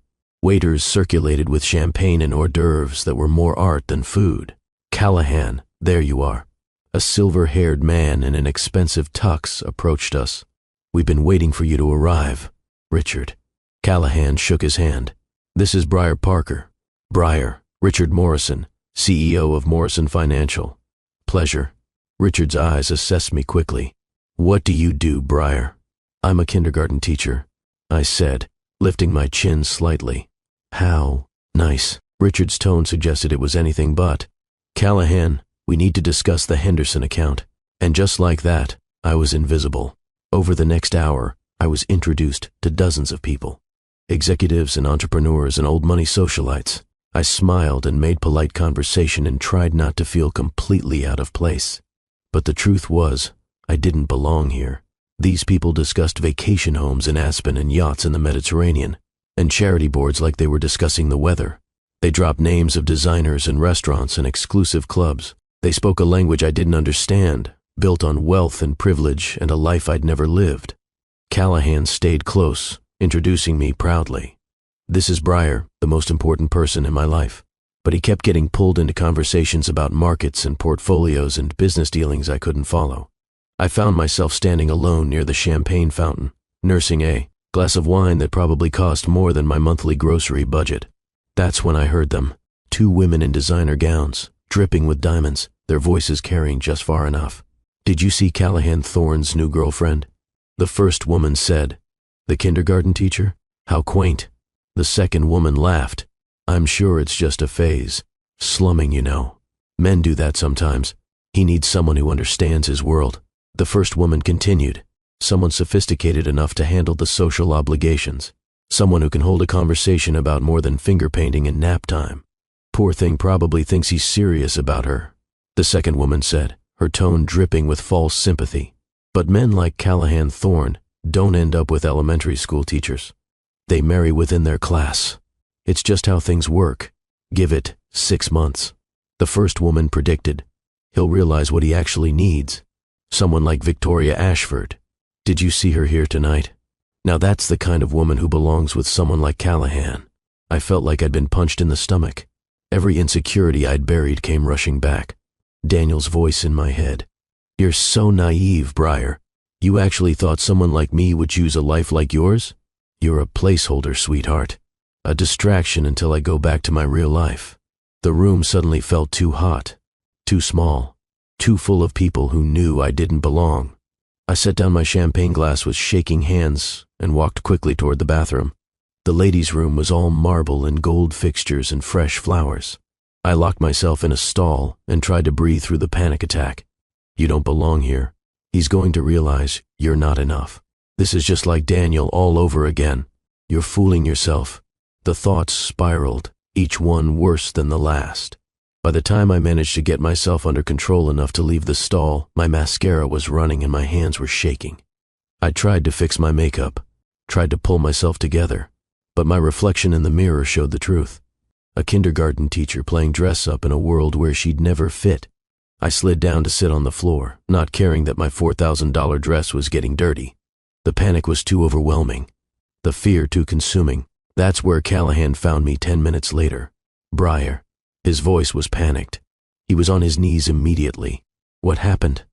Waiters circulated with champagne and hors d'oeuvres that were more art than food. Callahan, there you are. A silver-haired man in an expensive tux approached us. We've been waiting for you to arrive, Richard. Callahan shook his hand. This is Briar Parker. Briar, Richard Morrison, CEO of Morrison Financial. Pleasure. Richard's eyes assessed me quickly. What do you do, Briar? I'm a kindergarten teacher, I said, lifting my chin slightly. How nice. Richard's tone suggested it was anything but. Callahan, we need to discuss the Henderson account. And just like that, I was invisible. Over the next hour, I was introduced to dozens of people. Executives and entrepreneurs and old money socialites. I smiled and made polite conversation and tried not to feel completely out of place. But the truth was, I didn't belong here. These people discussed vacation homes in Aspen and yachts in the Mediterranean, and charity boards like they were discussing the weather. They dropped names of designers and restaurants and exclusive clubs. They spoke a language I didn't understand, built on wealth and privilege and a life I'd never lived. Callahan stayed close, introducing me proudly. This is Briar, the most important person in my life. But he kept getting pulled into conversations about markets and portfolios and business dealings I couldn't follow. I found myself standing alone near the champagne fountain, nursing a glass of wine that probably cost more than my monthly grocery budget. That's when I heard them, 2 women in designer gowns, dripping with diamonds, their voices carrying just far enough. Did you see Callahan Thorne's new girlfriend? The first woman said, the kindergarten teacher? How quaint. The second woman laughed. I'm sure it's just a phase. Slumming, you know. Men do that sometimes. He needs someone who understands his world. The first woman continued, someone sophisticated enough to handle the social obligations. Someone who can hold a conversation about more than finger painting and nap time. Poor thing probably thinks he's serious about her, the second woman said, her tone dripping with false sympathy. But men like Callahan Thorne don't end up with elementary school teachers. They marry within their class. It's just how things work. Give it 6 months. The first woman predicted, he'll realize what he actually needs. Someone like Victoria Ashford. Did you see her here tonight? Now that's the kind of woman who belongs with someone like Callahan. I felt like I'd been punched in the stomach. Every insecurity I'd buried came rushing back. Daniel's voice in my head. You're so naive, Briar. You actually thought someone like me would choose a life like yours? You're a placeholder, sweetheart. A distraction until I go back to my real life. The room suddenly felt too hot, too small, too full of people who knew I didn't belong. I set down my champagne glass with shaking hands and walked quickly toward the bathroom. The ladies' room was all marble and gold fixtures and fresh flowers. I locked myself in a stall and tried to breathe through the panic attack. You don't belong here. He's going to realize you're not enough. This is just like Daniel all over again. You're fooling yourself. The thoughts spiraled, each one worse than the last. By the time I managed to get myself under control enough to leave the stall, my mascara was running and my hands were shaking. I tried to fix my makeup, tried to pull myself together, but my reflection in the mirror showed the truth. A kindergarten teacher playing dress-up in a world where she'd never fit. I slid down to sit on the floor, not caring that my $4,000 dress was getting dirty. The panic was too overwhelming, the fear too consuming. That's where Callahan found me 10 minutes later. Briar. His voice was panicked. He was on his knees immediately. What happened?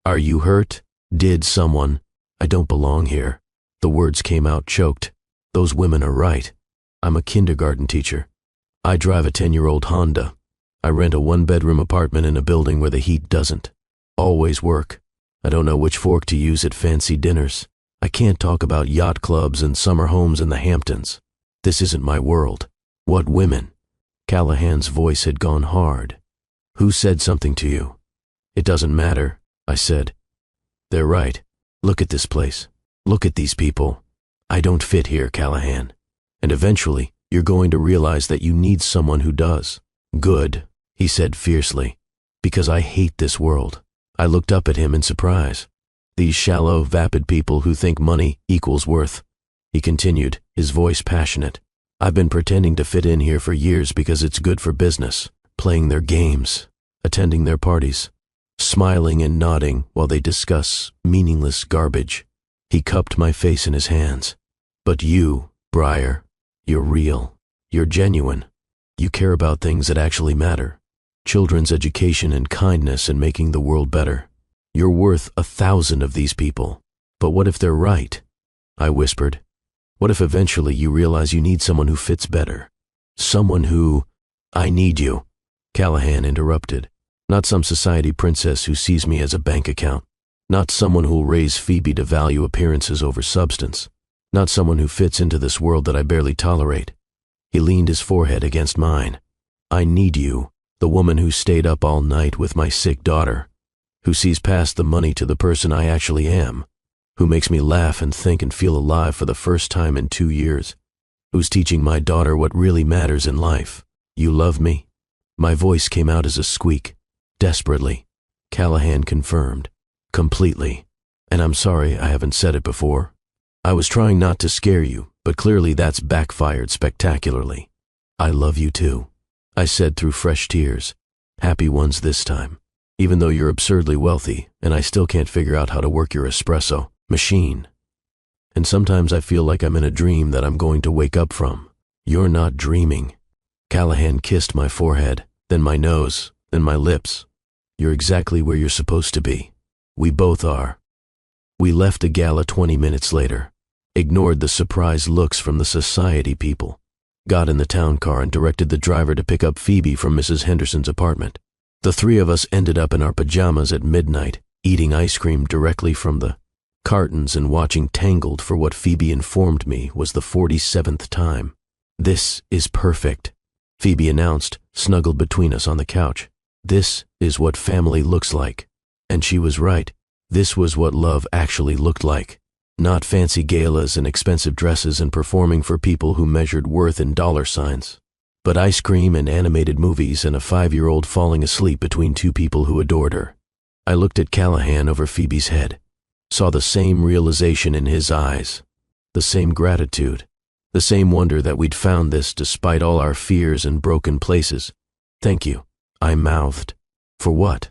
Are you hurt? Did someone? I don't belong here. The words came out choked. Those women are right. I'm a kindergarten teacher. I drive a 10-year-old Honda. I rent a 1-bedroom apartment in a building where the heat doesn't always work. I don't know which fork to use at fancy dinners. I can't talk about yacht clubs and summer homes in the Hamptons. This isn't my world. What women? Callahan's voice had gone hard. Who said something to you? It doesn't matter, I said. They're right. Look at this place. Look at these people. I don't fit here, Callahan. And eventually, you're going to realize that you need someone who does. Good, he said fiercely. Because I hate this world. I looked up at him in surprise. These shallow, vapid people who think money equals worth. He continued, his voice passionate. I've been pretending to fit in here for years because it's good for business, playing their games, attending their parties, smiling and nodding while they discuss meaningless garbage. He cupped my face in his hands. But you, Briar, you're real. You're genuine. You care about things that actually matter. Children's education and kindness and making the world better. You're worth 1,000 of these people. But what if they're right? I whispered. What if eventually you realize you need someone who fits better? Someone who... I need you, Callahan interrupted. Not some society princess who sees me as a bank account. Not someone who'll raise Phoebe to value appearances over substance. Not someone who fits into this world that I barely tolerate. He leaned his forehead against mine. I need you, the woman who stayed up all night with my sick daughter, who sees past the money to the person I actually am, who makes me laugh and think and feel alive for the first time in 2 years, who's teaching my daughter what really matters in life. You love me? My voice came out as a squeak. Desperately. Callahan confirmed. Completely. And I'm sorry I haven't said it before. I was trying not to scare you, but clearly that's backfired spectacularly. I love you too, I said through fresh tears. Happy ones this time. Even though you're absurdly wealthy, and I still can't figure out how to work your espresso machine. And sometimes I feel like I'm in a dream that I'm going to wake up from. You're not dreaming. Callahan kissed my forehead, then my nose, then my lips. You're exactly where you're supposed to be. We both are. We left the gala 20 minutes later, ignored the surprised looks from the society people, got in the town car and directed the driver to pick up Phoebe from Mrs. Henderson's apartment. The three of us ended up in our pajamas at midnight, eating ice cream directly from the cartons and watching Tangled for what Phoebe informed me was the 47th time. This is perfect, Phoebe announced, snuggled between us on the couch. This is what family looks like. And she was right. This was what love actually looked like. Not fancy galas and expensive dresses and performing for people who measured worth in dollar signs, but ice cream and animated movies and a 5-year-old falling asleep between two people who adored her. I looked at Callahan over Phoebe's head, saw the same realization in his eyes, the same gratitude, the same wonder that we'd found this despite all our fears and broken places. Thank you, I mouthed. For what?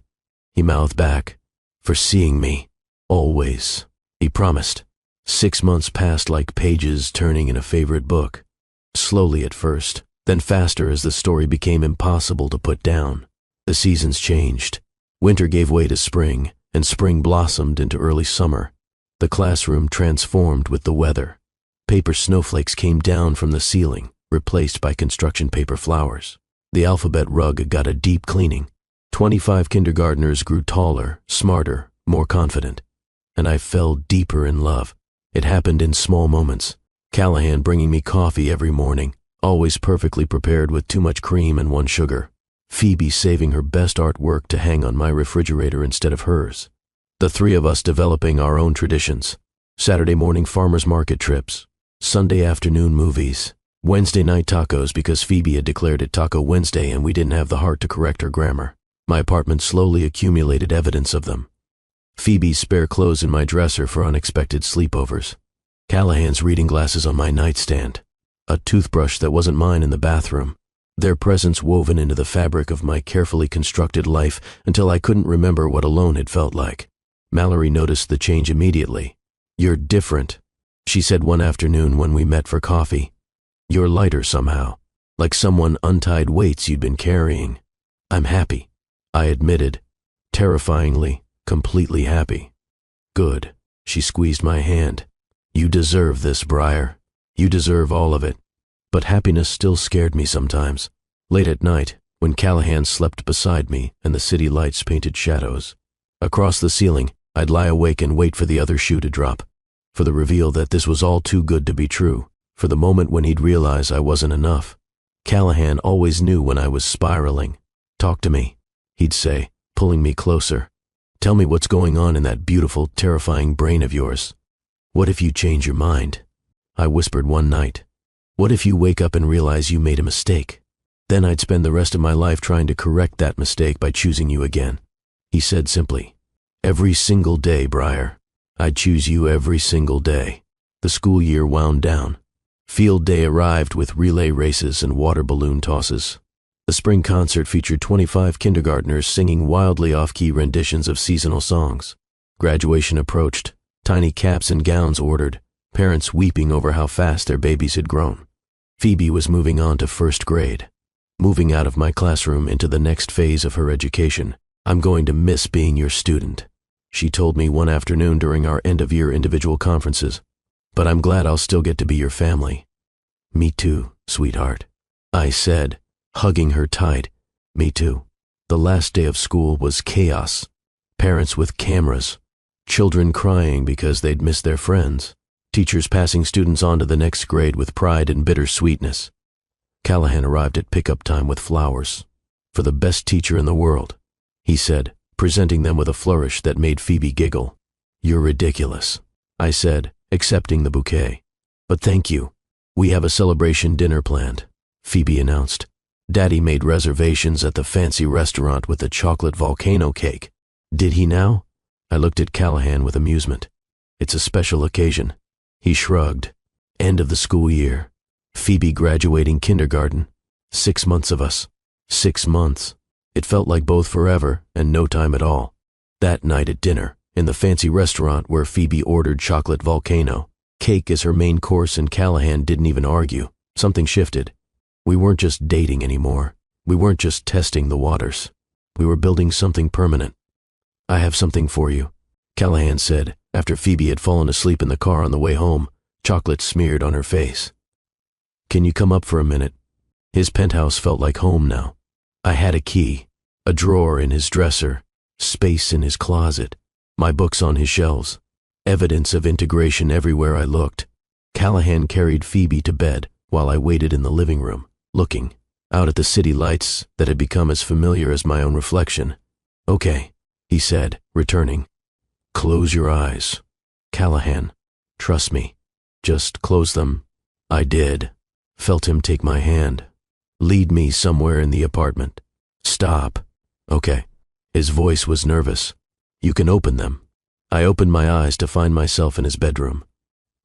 He mouthed back. For seeing me. Always. He promised. 6 months passed like pages turning in a favorite book. Slowly at first, then faster as the story became impossible to put down. The seasons changed. Winter gave way to spring, and spring blossomed into early summer. The classroom transformed with the weather. Paper snowflakes came down from the ceiling, replaced by construction paper flowers. The alphabet rug got a deep cleaning. 25 kindergartners grew taller, smarter, more confident. And I fell deeper in love. It happened in small moments. Callahan bringing me coffee every morning, always perfectly prepared with too much cream and 1 sugar. Phoebe saving her best artwork to hang on my refrigerator instead of hers. The three of us developing our own traditions. Saturday morning farmers market trips. Sunday afternoon movies. Wednesday night tacos because Phoebe had declared it Taco Wednesday and we didn't have the heart to correct her grammar. My apartment slowly accumulated evidence of them. Phoebe's spare clothes in my dresser for unexpected sleepovers. Callahan's reading glasses on my nightstand. A toothbrush that wasn't mine in the bathroom. Their presence woven into the fabric of my carefully constructed life until I couldn't remember what alone had felt like. Mallory noticed the change immediately. You're different, she said one afternoon when we met for coffee. You're lighter somehow, like someone untied weights you'd been carrying. I'm happy, I admitted, terrifyingly, completely happy. Good, she squeezed my hand. You deserve this, Briar. You deserve all of it. But happiness still scared me sometimes. Late at night, when Callahan slept beside me and the city lights painted shadows. Across the ceiling, I'd lie awake and wait for the other shoe to drop. For the reveal that this was all too good to be true. For the moment when he'd realize I wasn't enough. Callahan always knew when I was spiraling. Talk to me, he'd say, pulling me closer. Tell me what's going on in that beautiful, terrifying brain of yours. What if you change your mind? I whispered one night. What if you wake up and realize you made a mistake? Then I'd spend the rest of my life trying to correct that mistake by choosing you again. He said simply, every single day, Briar. I'd choose you every single day. The school year wound down. Field day arrived with relay races and water balloon tosses. The spring concert featured 25 kindergartners singing wildly off-key renditions of seasonal songs. Graduation approached, tiny caps and gowns ordered, parents weeping over how fast their babies had grown. Phoebe was moving on to first grade, moving out of my classroom into the next phase of her education. "I'm going to miss being your student," she told me one afternoon during our end-of-year individual conferences. "But I'm glad I'll still get to be your family." "Me too, sweetheart," I said, hugging her tight. "Me too." The last day of school was chaos. Parents with cameras, children crying because they'd missed their friends, teachers passing students on to the next grade with pride and bittersweetness. Callahan arrived at pickup time with flowers. "For the best teacher in the world," he said, presenting them with a flourish that made Phoebe giggle. "You're ridiculous," I said, accepting the bouquet. "But thank you. We have a celebration dinner planned," Phoebe announced. "Daddy made reservations at the fancy restaurant with the chocolate volcano cake." "Did he now?" I looked at Callahan with amusement. "It's a special occasion." He shrugged. "End of the school year. Phoebe graduating kindergarten. 6 months of us. 6 months. It felt like both forever and no time at all. That night at dinner, in the fancy restaurant where Phoebe ordered chocolate volcano, cake as her main course, and Callahan didn't even argue. Something shifted. We weren't just dating anymore. We weren't just testing the waters. We were building something permanent. "I have something for you," Callahan said, after Phoebe had fallen asleep in the car on the way home, chocolate smeared on her face. "Can you come up for a minute?" His penthouse felt like home now. I had a key, a drawer in his dresser, space in his closet, my books on his shelves, evidence of integration everywhere I looked. Callahan carried Phoebe to bed while I waited in the living room, looking out at the city lights that had become as familiar as my own reflection. "Okay," he said, returning. "Close your eyes. Callahan, trust me. Just close them." I did. Felt him take my hand. "Lead me somewhere in the apartment." "Stop." "Okay." His voice was nervous. "You can open them." I opened my eyes to find myself in his bedroom.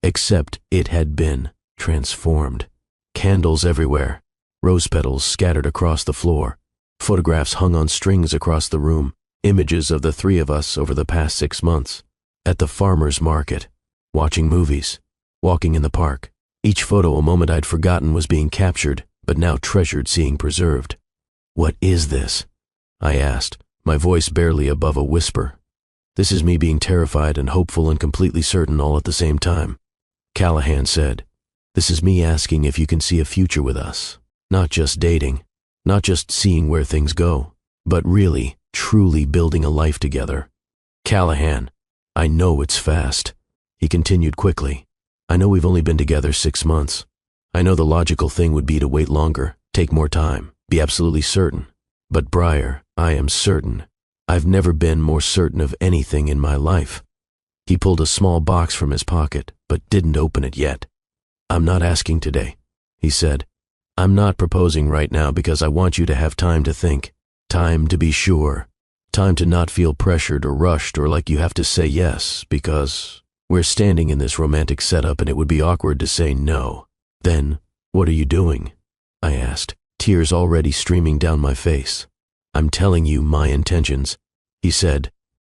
Except it had been transformed. Candles everywhere, rose petals scattered across the floor, photographs hung on strings across the room, images of the three of us over the past 6 months, at the farmer's market, watching movies, walking in the park. Each photo a moment I'd forgotten was being captured, but now treasured seeing preserved. "What is this?" I asked, my voice barely above a whisper. This is me being terrified and hopeful and completely certain all at the same time. Callahan said, "This is me asking if you can see a future with us. Not just dating, not just seeing where things go, but really, truly building a life together." "Callahan, I know it's fast," he continued quickly. "I know we've only been together 6 months. I know the logical thing would be to wait longer, take more time, be absolutely certain. But Briar, I am certain. I've never been more certain of anything in my life." He pulled a small box from his pocket, but didn't open it yet. "I'm not asking today," he said. "I'm not proposing right now because I want you to have time to think, time to be sure, time to not feel pressured or rushed or like you have to say yes because we're standing in this romantic setup and it would be awkward to say no." "Then, what are you doing?" I asked, tears already streaming down my face. "I'm telling you my intentions," he said.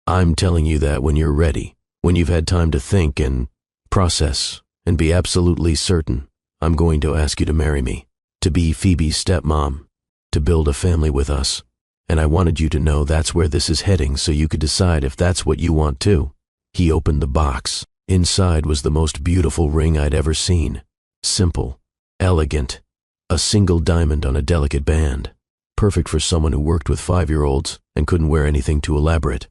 "I'm telling you that when you're ready, when you've had time to think and process and be absolutely certain, I'm going to ask you to marry me, to be Phoebe's stepmom, to build a family with us. And I wanted you to know that's where this is heading so you could decide if that's what you want too." He opened the box. Inside was the most beautiful ring I'd ever seen. Simple, elegant, a single diamond on a delicate band. Perfect for someone who worked with 5-year-olds and couldn't wear anything too elaborate.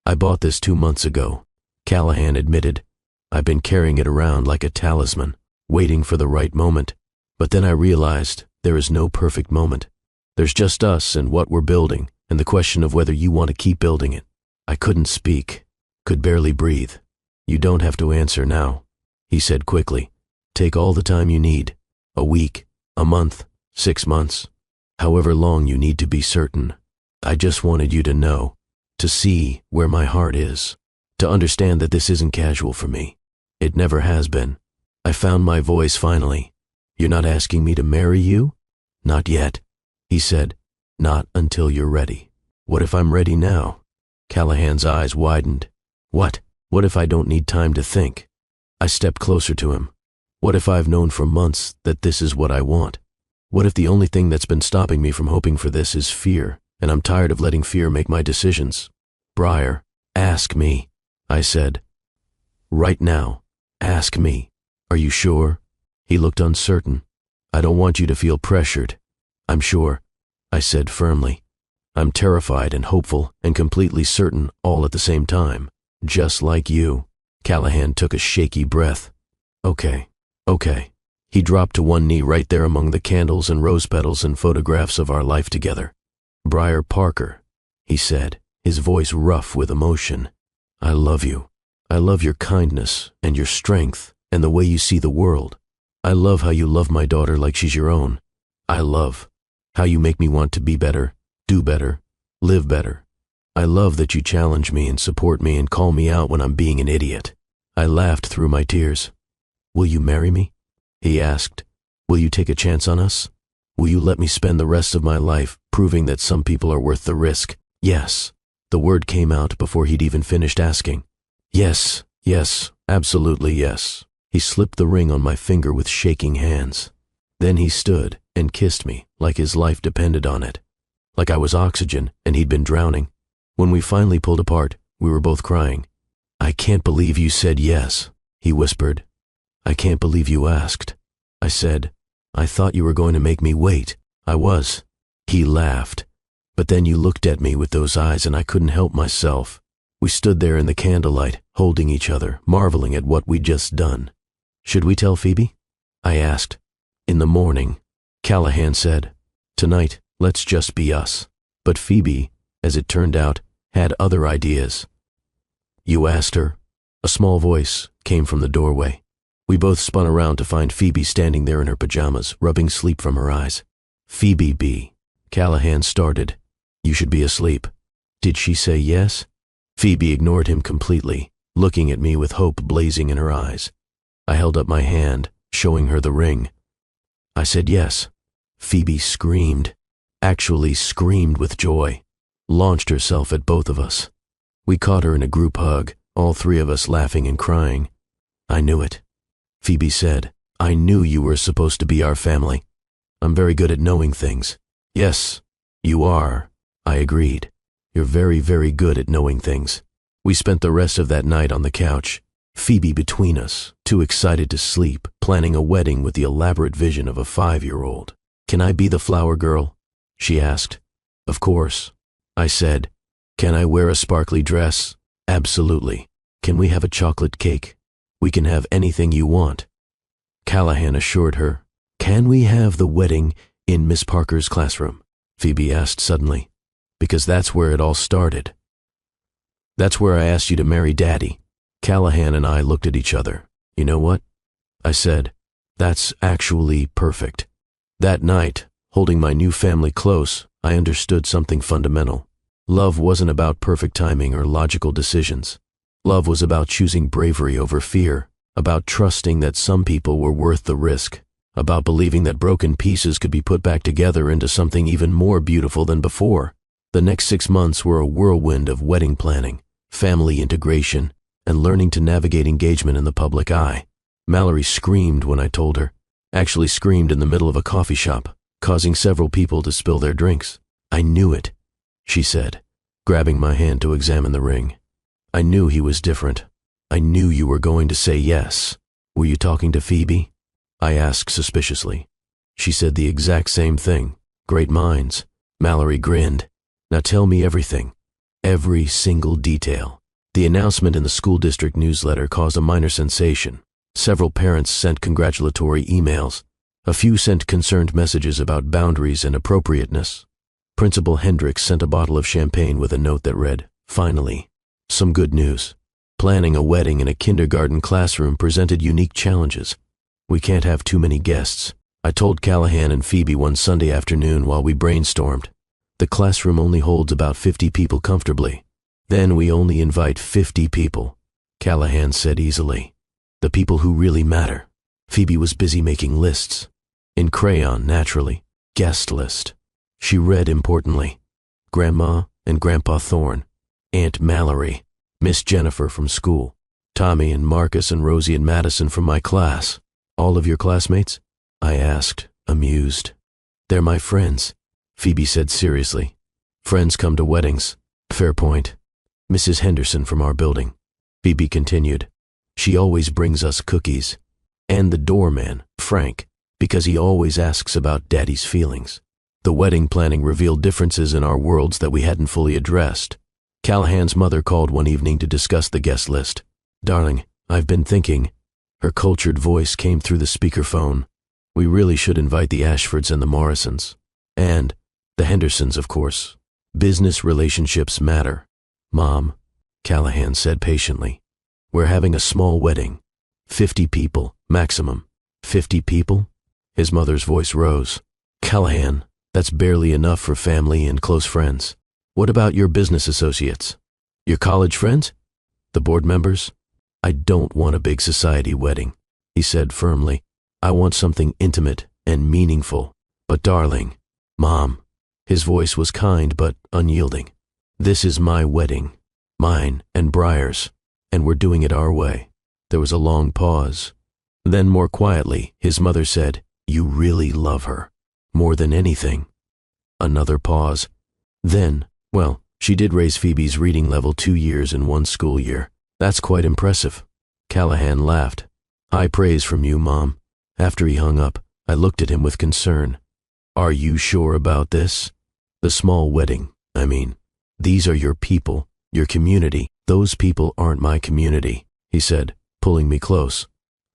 "I bought this 2 months ago," Callahan admitted. "I've been carrying it around like a talisman, waiting for the right moment. But then I realized there is no perfect moment. There's just us and what we're building, and the question of whether you want to keep building it." I couldn't speak, could barely breathe. "You don't have to answer now," he said quickly. "Take all the time you need. A week, a month, 6 months. However long you need to be certain. I just wanted you to know, to see where my heart is, to understand that this isn't casual for me. It never has been." I found my voice finally. "You're not asking me to marry you?" "Not yet," he said. "Not until you're ready." "What if I'm ready now?" Callahan's eyes widened. What if I don't need time to think?" I stepped closer to him. What if I've known for months that this is what I want? What if the only thing that's been stopping me from hoping for this is fear, and I'm tired of letting fear make my decisions? Briar, ask me, I said. Right now, ask me. Are you sure? He looked uncertain. I don't want you to feel pressured. I'm sure, I said firmly. I'm terrified and hopeful and completely certain all at the same time, just like you. Callahan took a shaky breath. Okay. He dropped to one knee right there among the candles and rose petals and photographs of our life together. Briar Parker, he said, his voice rough with emotion. I love you. I love your kindness and your strength and the way you see the world. I love how you love my daughter like she's your own. I love how you make me want to be better, do better, live better. I love that you challenge me and support me and call me out when I'm being an idiot. I laughed through my tears. Will you marry me? He asked. Will you take a chance on us? Will you let me spend the rest of my life proving that some people are worth the risk? Yes. The word came out before he'd even finished asking. Yes, absolutely yes. He slipped the ring on my finger with shaking hands. Then he stood and kissed me like his life depended on it. Like I was oxygen and he'd been drowning. When we finally pulled apart, we were both crying. I can't believe you said yes, he whispered. I can't believe you asked. I said, I thought you were going to make me wait. I was. He laughed. But then you looked at me with those eyes and I couldn't help myself. We stood there in the candlelight, holding each other, marveling at what we'd just done. Should we tell Phoebe? I asked. In the morning, Callahan said. Tonight, let's just be us. But Phoebe, as it turned out, had other ideas. You asked her? A small voice came from the doorway. We both spun around to find Phoebe standing there in her pajamas, rubbing sleep from her eyes. Phoebe B. Callahan started. You should be asleep. Did she say yes? Phoebe ignored him completely, looking at me with hope blazing in her eyes. I held up my hand, showing her the ring. I said yes. Phoebe screamed, actually screamed with joy, launched herself at both of us. We caught her in a group hug, all three of us laughing and crying. I knew it. Phoebe said, I knew you were supposed to be our family. I'm very good at knowing things. Yes, you are, I agreed. You're very, very good at knowing things. We spent the rest of that night on the couch, Phoebe between us, too excited to sleep, planning a wedding with the elaborate vision of a 5-year-old. Can I be the flower girl? She asked. Of course, I said. Can I wear a sparkly dress? Absolutely. Can we have a chocolate cake? We can have anything you want. Callahan assured her. Can we have the wedding in Miss Parker's classroom? Phoebe asked suddenly. Because that's where it all started. That's where I asked you to marry Daddy. Callahan and I looked at each other. You know what? I said, that's actually perfect. That night, holding my new family close, I understood something fundamental. Love wasn't about perfect timing or logical decisions. Love was about choosing bravery over fear, about trusting that some people were worth the risk, about believing that broken pieces could be put back together into something even more beautiful than before. The next 6 months were a whirlwind of wedding planning, family integration, and learning to navigate engagement in the public eye. Mallory screamed when I told her, actually screamed in the middle of a coffee shop, causing several people to spill their drinks. I knew it, she said, grabbing my hand to examine the ring. I knew he was different. I knew you were going to say yes. Were you talking to Phoebe? I asked suspiciously. She said the exact same thing. Great minds. Mallory grinned. Now tell me everything. Every single detail. The announcement in the school district newsletter caused a minor sensation. Several parents sent congratulatory emails. A few sent concerned messages about boundaries and appropriateness. Principal Hendricks sent a bottle of champagne with a note that read, Finally, some good news. Planning a wedding in a kindergarten classroom presented unique challenges. We can't have too many guests. I told Callahan and Phoebe one Sunday afternoon while we brainstormed. The classroom only holds about 50 people comfortably. Then we only invite 50 people, Callahan said easily. The people who really matter. Phoebe was busy making lists. In crayon, naturally. Guest list. She read importantly. Grandma and Grandpa Thorne. Aunt Mallory. Miss Jennifer from school. Tommy and Marcus and Rosie and Madison from my class. All of your classmates? I asked, amused. They're my friends, Phoebe said seriously. Friends come to weddings. Fair point. Mrs. Henderson from our building, Phoebe continued. She always brings us cookies. And the doorman, Frank, because he always asks about Daddy's feelings. The wedding planning revealed differences in our worlds that we hadn't fully addressed. Callahan's mother called one evening to discuss the guest list. Darling, I've been thinking. Her cultured voice came through the speakerphone. We really should invite the Ashfords and the Morrisons. And the Hendersons, of course. Business relationships matter. Mom, Callahan said patiently. We're having a small wedding. 50 people, maximum. 50 people? His mother's voice rose. Callahan, that's barely enough for family and close friends. What about your business associates? Your college friends? The board members? I don't want a big society wedding, he said firmly. I want something intimate and meaningful. But darling, Mom, his voice was kind but unyielding. This is my wedding, mine and Briar's, and we're doing it our way. There was a long pause. Then more quietly, his mother said, You really love her, more than anything. Another pause. Then, well, she did raise Phoebe's reading level 2 years in 1 school year. That's quite impressive. Callahan laughed. High praise from you, Mom. After he hung up, I looked at him with concern. Are you sure about this? The small wedding, I mean. These are your people, your community. Those people aren't my community, he said, pulling me close.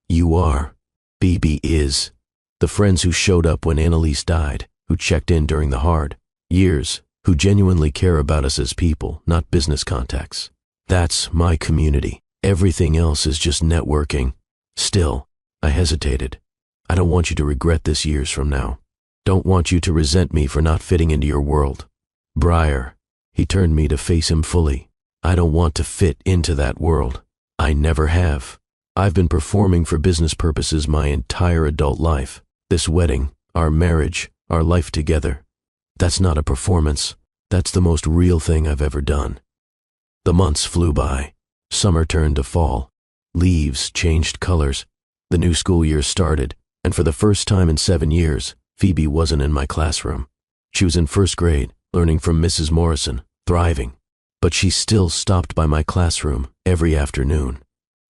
You are. Phoebe is. The friends who showed up when Annalise died, who checked in during the hard years, who genuinely care about us as people, not business contacts. That's my community. Everything else is just networking. Still, I hesitated. I don't want you to regret this years from now. Don't want you to resent me for not fitting into your world. Briar, he turned me to face him fully. I don't want to fit into that world. I never have. I've been performing for business purposes my entire adult life. This wedding, our marriage, our life together. That's not a performance. That's the most real thing I've ever done. The months flew by. Summer turned to fall. Leaves changed colors. The new school year started, and for the first time in 7 years, Phoebe wasn't in my classroom. She was in 1st grade, learning from Mrs. Morrison, thriving. But she still stopped by my classroom every afternoon.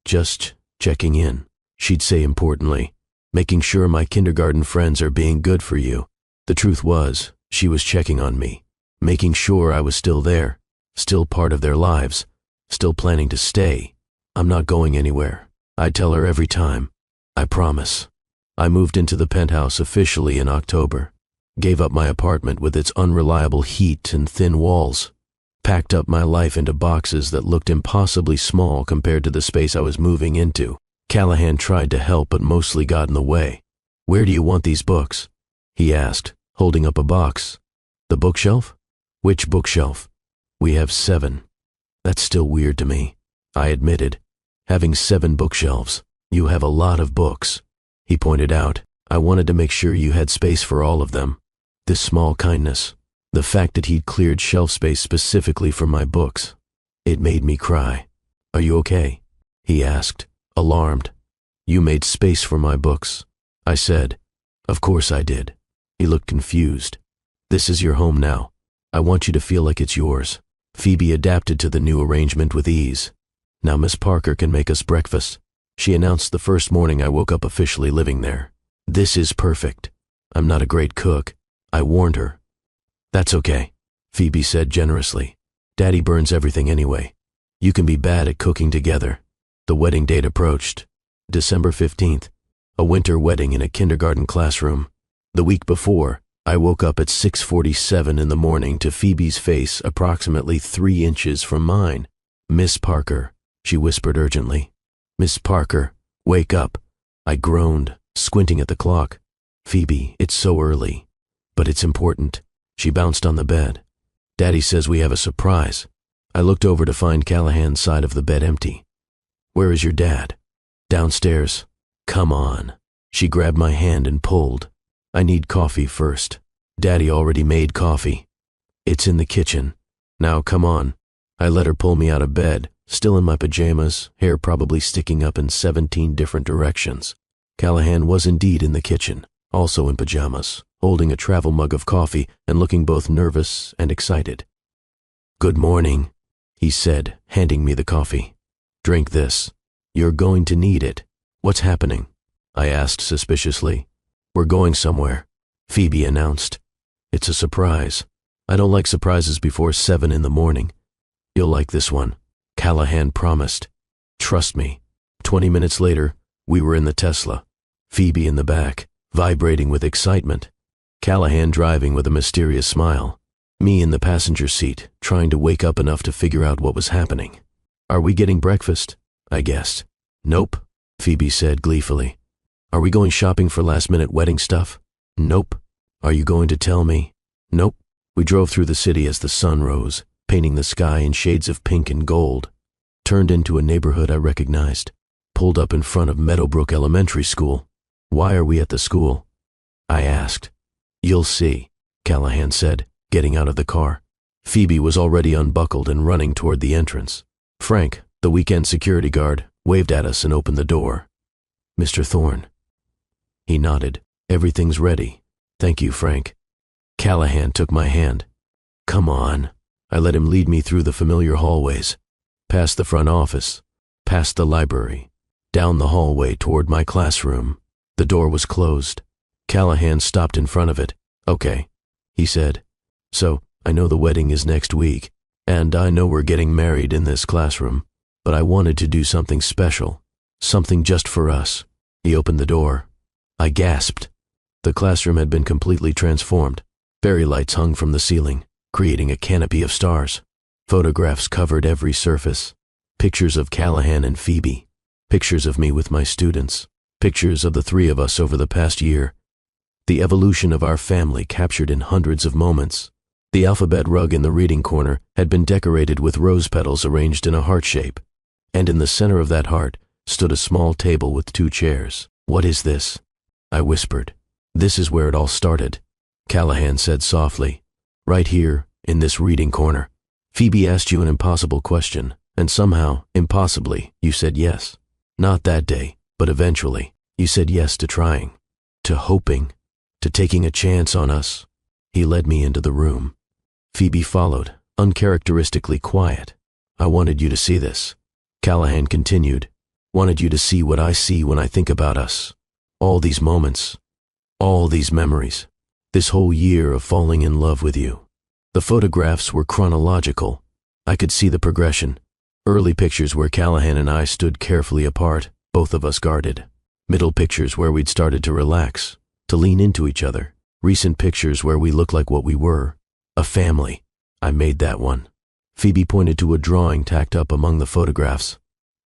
Just checking in, she'd say importantly, making sure my kindergarten friends are being good for you. The truth was, she was checking on me, making sure I was still there, still part of their lives, still planning to stay. I'm not going anywhere. I tell her every time. I promise. I moved into the penthouse officially in October, gave up my apartment with its unreliable heat and thin walls, packed up my life into boxes that looked impossibly small compared to the space I was moving into. Callahan tried to help but mostly got in the way. Where do you want these books? He asked, holding up a box. The bookshelf? Which bookshelf? We have 7. That's still weird to me, I admitted. Having 7 bookshelves. You have a lot of books. He pointed out, I wanted to make sure you had space for all of them. This small kindness, the fact that he'd cleared shelf space specifically for my books, it made me cry. Are you okay? He asked, alarmed. You made space for my books, I said. Of course I did. He looked confused. This is your home now. I want you to feel like it's yours. Phoebe adapted to the new arrangement with ease. Now Miss Parker can make us breakfast, she announced the first morning I woke up officially living there. This is perfect. I'm not a great cook, I warned her. That's okay, Phoebe said generously. Daddy burns everything anyway. You can be bad at cooking together. The wedding date approached. December 15th, a winter wedding in a kindergarten classroom. The week before, I woke up at 6:47 in the morning to Phoebe's face approximately 3 inches from mine. Miss Parker, she whispered urgently. Miss Parker, wake up. I groaned, squinting at the clock. Phoebe, it's so early. But it's important. She bounced on the bed. Daddy says we have a surprise. I looked over to find Callahan's side of the bed empty. Where is your dad? Downstairs. Come on. She grabbed my hand and pulled. I need coffee first. Daddy already made coffee. It's in the kitchen. Now come on. I let her pull me out of bed, still in my pajamas, hair probably sticking up in 17 different directions. Callahan was indeed in the kitchen, also in pajamas, holding a travel mug of coffee and looking both nervous and excited. "Good morning," he said, handing me the coffee. "Drink this. You're going to need it." "What's happening?" I asked suspiciously. "We're going somewhere," Phoebe announced. "It's a surprise. I don't like surprises before 7 in the morning. You'll like this one," Callahan promised. "Trust me." 20 minutes later, we were in the Tesla, Phoebe in the back, vibrating with excitement, Callahan driving with a mysterious smile, me in the passenger seat, trying to wake up enough to figure out what was happening. "Are we getting breakfast?" I guessed. "Nope," Phoebe said gleefully. "Are we going shopping for last-minute wedding stuff?" "Nope." "Are you going to tell me?" "Nope." We drove through the city as the sun rose, painting the sky in shades of pink and gold, turned into a neighborhood I recognized, pulled up in front of Meadowbrook Elementary School. "Why are we at the school?" I asked. "You'll see," Callahan said, getting out of the car. Phoebe was already unbuckled and running toward the entrance. Frank, the weekend security guard, waved at us and opened the door. "Mr. Thorne." He nodded. "Everything's ready. Thank you, Frank." Callahan took my hand. "Come on." I let him lead me through the familiar hallways, past the front office, past the library, down the hallway toward my classroom. The door was closed. Callahan stopped in front of it. "Okay," he said. "So, I know the wedding is next week, and I know we're getting married in this classroom, but I wanted to do something special, something just for us." He opened the door. I gasped. The classroom had been completely transformed. Fairy lights hung from the ceiling, creating a canopy of stars. Photographs covered every surface. Pictures of Callahan and Phoebe. Pictures of me with my students. Pictures of the three of us over the past year. The evolution of our family captured in hundreds of moments. The alphabet rug in the reading corner had been decorated with rose petals arranged in a heart shape, and in the center of that heart stood a small table with 2 chairs. "What is this?" I whispered. "This is where it all started," Callahan said softly. "Right here, in this reading corner. Phoebe asked you an impossible question, and somehow, impossibly, you said yes. Not that day, but eventually, you said yes to trying, to hoping, to taking a chance on us." He led me into the room. Phoebe followed, uncharacteristically quiet. "I wanted you to see this," Callahan continued. "Wanted you to see what I see when I think about us. All these moments, all these memories, this whole year of falling in love with you." The photographs were chronological. I could see the progression. Early pictures where Callahan and I stood carefully apart, both of us guarded. Middle pictures where we'd started to relax, to lean into each other. Recent pictures where we looked like what we were, a family. I made that one. Phoebe pointed to a drawing tacked up among the photographs.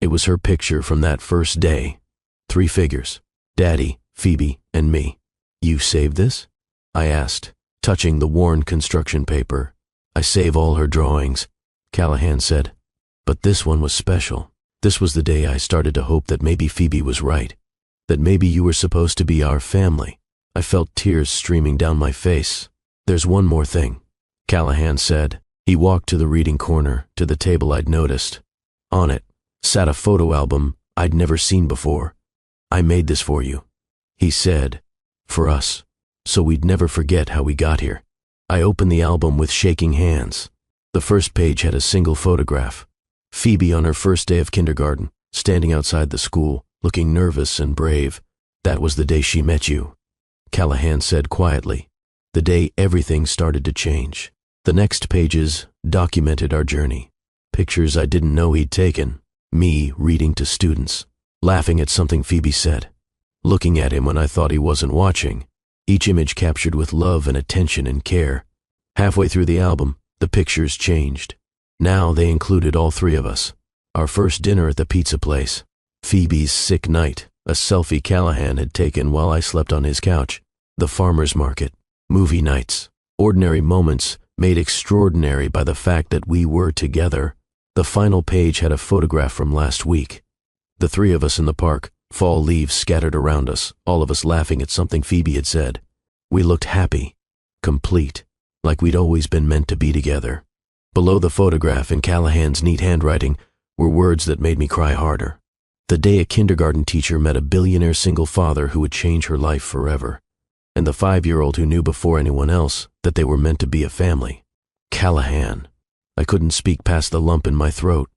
It was her picture from that first day. 3 figures, Daddy, Phoebe, and me. "You saved this?" I asked, touching the worn construction paper. "I save all her drawings," Callahan said. "But this one was special. This was the day I started to hope that maybe Phoebe was right, that maybe you were supposed to be our family." I felt tears streaming down my face. "There's one more thing," Callahan said. He walked to the reading corner, to the table I'd noticed. On it sat a photo album I'd never seen before. "I made this for you," he said. "For us, so we'd never forget how we got here." I opened the album with shaking hands. The first page had a single photograph. Phoebe on her first day of kindergarten, standing outside the school, looking nervous and brave. "That was the day she met you," Callahan said quietly. "The day everything started to change." The next pages documented our journey. Pictures I didn't know he'd taken. Me reading to students, laughing at something Phoebe said, looking at him when I thought he wasn't watching. Each image captured with love and attention and care. Halfway through the album, the pictures changed. Now they included all 3 of us. Our first dinner at the pizza place. Phoebe's sick night, a selfie Callahan had taken while I slept on his couch. The farmer's market. Movie nights. Ordinary moments made extraordinary by the fact that we were together. The final page had a photograph from last week. The 3 of us in the park, fall leaves scattered around us, all of us laughing at something Phoebe had said. We looked happy, complete, like we'd always been meant to be together. Below the photograph in Callahan's neat handwriting were words that made me cry harder. The day a kindergarten teacher met a billionaire single father who would change her life forever. And the 5-year-old who knew before anyone else that they were meant to be a family. Callahan. I couldn't speak past the lump in my throat.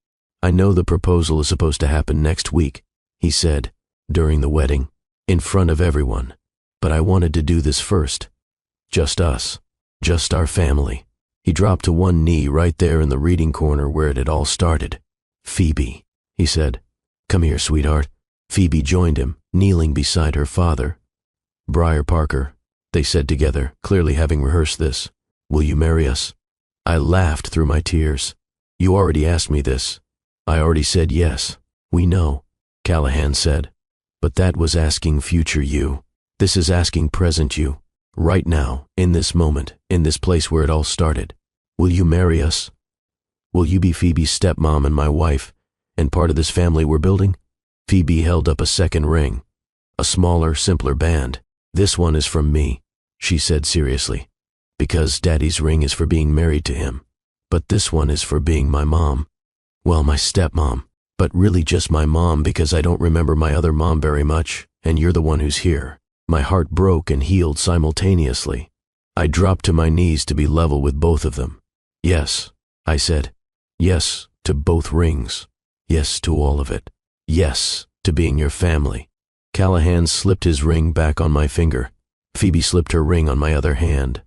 I know the proposal is supposed to happen next week, he said, during the wedding, in front of everyone. But I wanted to do this first. Just us. Just our family. He dropped to one knee right there in the reading corner where it had all started. Phoebe, he said. Come here, sweetheart. Phoebe joined him, kneeling beside her father. Briar Parker, they said together, clearly having rehearsed this. Will you marry us? I laughed through my tears. You already asked me this. I already said yes. We know, Callahan said. But that was asking future you. This is asking present you. Right now, in this moment, in this place where it all started. Will you marry us? Will you be Phoebe's stepmom and my wife, and part of this family we're building? Phoebe held up a second ring. A smaller, simpler band. This one is from me, she said seriously. Because Daddy's ring is for being married to him. But this one is for being my mom. Well, my stepmom. But really just my mom because I don't remember my other mom very much, and you're the one who's here. My heart broke and healed simultaneously. I dropped to my knees to be level with both of them. Yes, I said. Yes to both rings. Yes to all of it. Yes to being your family. Callahan slipped his ring back on my finger. Phoebe slipped her ring on my other hand.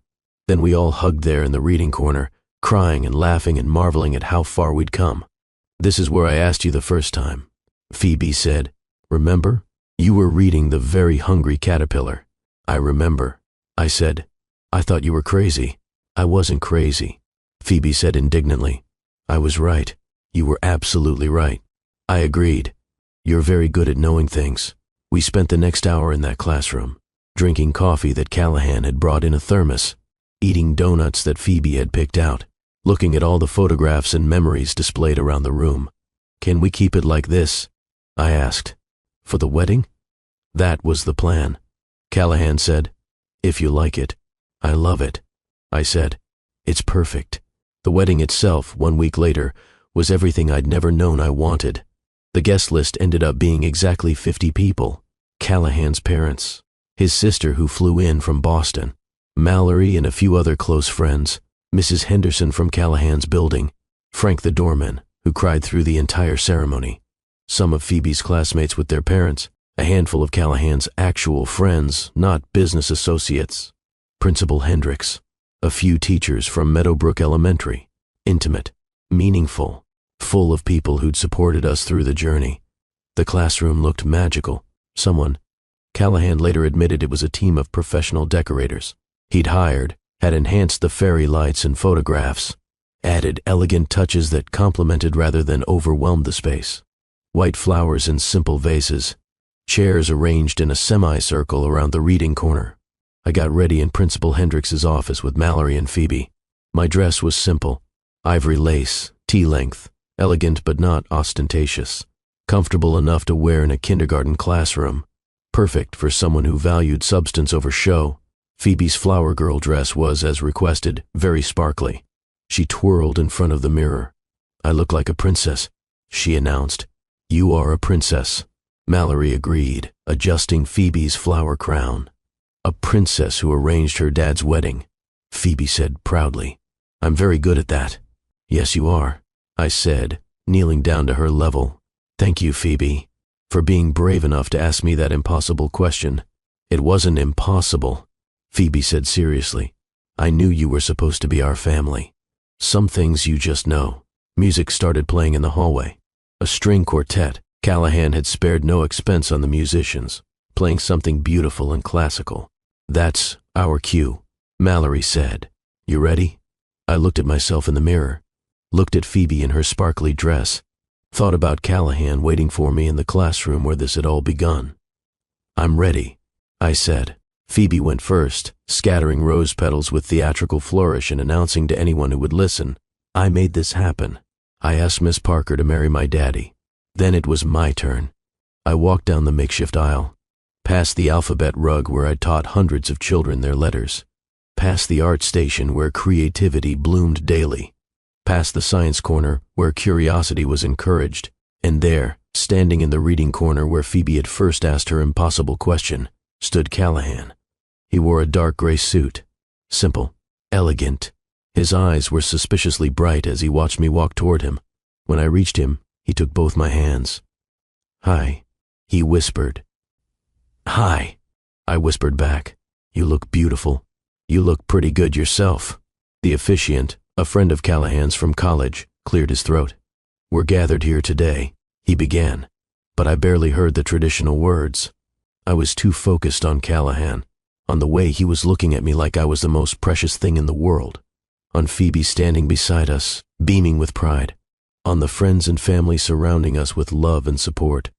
Then we all hugged there in the reading corner, crying and laughing and marveling at how far we'd come. This is where I asked you the first time. Phoebe said, remember? You were reading The Very Hungry Caterpillar. I remember. I said, I thought you were crazy. I wasn't crazy. Phoebe said indignantly, I was right. You were absolutely right. I agreed. You're very good at knowing things. We spent the next hour in that classroom, drinking coffee that Callahan had brought in a thermos, eating donuts that Phoebe had picked out, looking at all the photographs and memories displayed around the room. Can we keep it like this? I asked. For the wedding? That was the plan. Callahan said, if you like it. I love it. I said, it's perfect. The wedding itself, 1 week later, was everything I'd never known I wanted. The guest list ended up being exactly 50 people. Callahan's parents, his sister who flew in from Boston, Mallory and a few other close friends, Mrs. Henderson from Callahan's building, Frank the doorman, who cried through the entire ceremony, some of Phoebe's classmates with their parents, a handful of Callahan's actual friends, not business associates, Principal Hendricks, a few teachers from Meadowbrook Elementary, intimate, meaningful, full of people who'd supported us through the journey. The classroom looked magical. Callahan later admitted it was a team of professional decorators he'd hired, had enhanced the fairy lights and photographs, added elegant touches that complemented rather than overwhelmed the space. White flowers in simple vases, chairs arranged in a semicircle around the reading corner. I got ready in Principal Hendricks's office with Mallory and Phoebe. My dress was simple, ivory lace, tea-length, elegant but not ostentatious, comfortable enough to wear in a kindergarten classroom, perfect for someone who valued substance over show. Phoebe's flower girl dress was, as requested, very sparkly. She twirled in front of the mirror. I look like a princess, she announced. You are a princess, Mallory agreed, adjusting Phoebe's flower crown. A princess who arranged her dad's wedding, Phoebe said proudly. I'm very good at that. Yes, you are, I said, kneeling down to her level. Thank you, Phoebe, for being brave enough to ask me that impossible question. It wasn't impossible, Phoebe said seriously. I knew you were supposed to be our family. Some things you just know. Music started playing in the hallway. A string quartet. Callahan had spared no expense on the musicians, playing something beautiful and classical. That's our cue, Mallory said. You ready? I looked at myself in the mirror, looked at Phoebe in her sparkly dress, thought about Callahan waiting for me in the classroom where this had all begun. I'm ready, I said. Phoebe went first, scattering rose petals with theatrical flourish and announcing to anyone who would listen, I made this happen. I asked Miss Parker to marry my daddy. Then it was my turn. I walked down the makeshift aisle, past the alphabet rug where I'd taught hundreds of children their letters, past the art station where creativity bloomed daily, past the science corner where curiosity was encouraged, and there, Standing in the reading corner where Phoebe had first asked her impossible question, stood Callahan. He wore a dark gray suit. Simple, elegant. His eyes were suspiciously bright as he watched me walk toward him. When I reached him, he took both my hands. "Hi," he whispered. "Hi," I whispered back. "You look beautiful. You look pretty good yourself." The officiant, a friend of Callahan's from college, cleared his throat. "We're gathered here today," he began, but I barely heard the traditional words. I was too focused on Callahan, on the way he was looking at me like I was the most precious thing in the world, on Phoebe standing beside us, beaming with pride, on the friends and family surrounding us with love and support.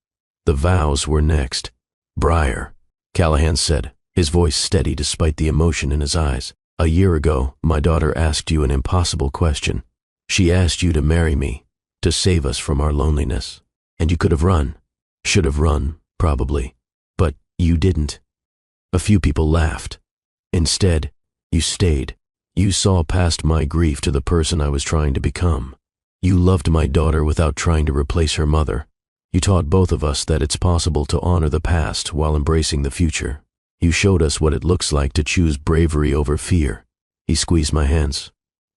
The vows were next. "Briar," Callahan said, his voice steady despite the emotion in his eyes. "A year ago, my daughter asked you an impossible question. She asked you to marry me, to save us from our loneliness. And you could have run. Should have run, probably. But you didn't. A few people laughed. Instead, you stayed. You saw past my grief to the person I was trying to become. You loved my daughter without trying to replace her mother. You taught both of us that it's possible to honor the past while embracing the future. You showed us what it looks like to choose bravery over fear." He squeezed my hands.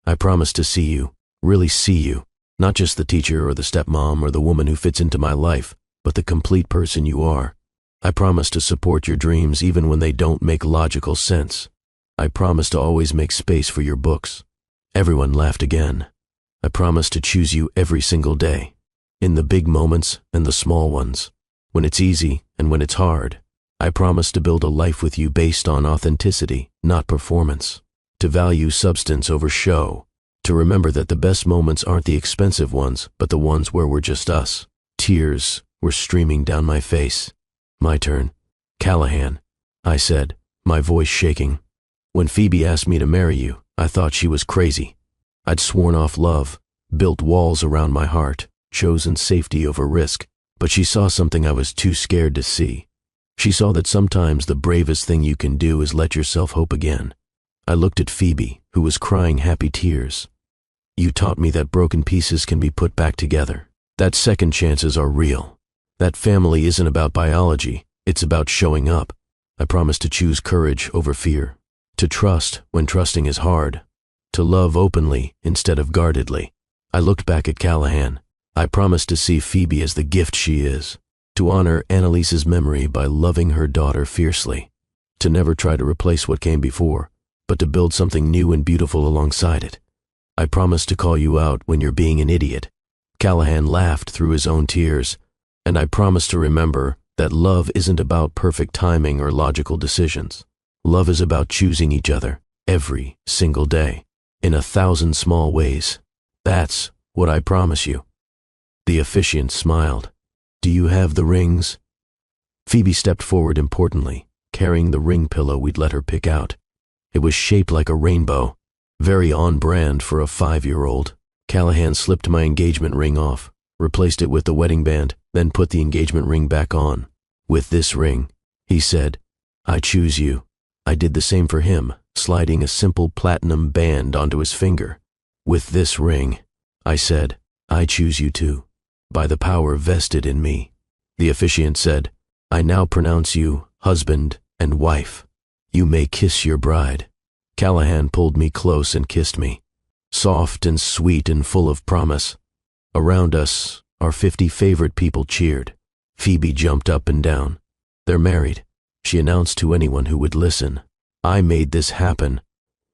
"I promise to see you, really see you, not just the teacher or the stepmom or the woman who fits into my life, but the complete person you are. I promise to support your dreams even when they don't make logical sense. I promise to always make space for your books." Everyone laughed again. "I promise to choose you every single day, in the big moments and the small ones, when it's easy and when it's hard. I promise to build a life with you based on authenticity, not performance, to value substance over show, to remember that the best moments aren't the expensive ones, but the ones where we're just us." Tears were streaming down my face. "My turn." "Callahan," I said, my voice shaking. "When Phoebe asked me to marry you, I thought she was crazy. I'd sworn off love, built walls around my heart, chosen safety over risk, but she saw something I was too scared to see. She saw that sometimes the bravest thing you can do is let yourself hope again." I looked at Phoebe, who was crying happy tears. "You taught me that broken pieces can be put back together, that second chances are real, that family isn't about biology, it's about showing up. I promise to choose courage over fear, to trust when trusting is hard, to love openly instead of guardedly." I looked back at Callahan. "I promise to see Phoebe as the gift she is, to honor Annalise's memory by loving her daughter fiercely, to never try to replace what came before, but to build something new and beautiful alongside it. I promise to call you out when you're being an idiot." Callahan laughed through his own tears. "And I promise to remember that love isn't about perfect timing or logical decisions. Love is about choosing each other every single day, in 1,000 small ways. That's what I promise you." The officiant smiled. "Do you have the rings?" Phoebe stepped forward importantly, carrying the ring pillow we'd let her pick out. It was shaped like a rainbow, very on brand for a 5-year-old. Callahan slipped my engagement ring off, replaced it with the wedding band, then put the engagement ring back on. "With this ring," he said, "I choose you." I did the same for him, sliding a simple platinum band onto his finger. "With this ring," I said, "I choose you too, by the power vested in me." The officiant said, "I now pronounce you husband and wife. You may kiss your bride." Callahan pulled me close and kissed me, soft and sweet and full of promise. Around us, our 50 favorite people cheered. Phoebe jumped up and down. "They're married," she announced to anyone who would listen. I made this happen.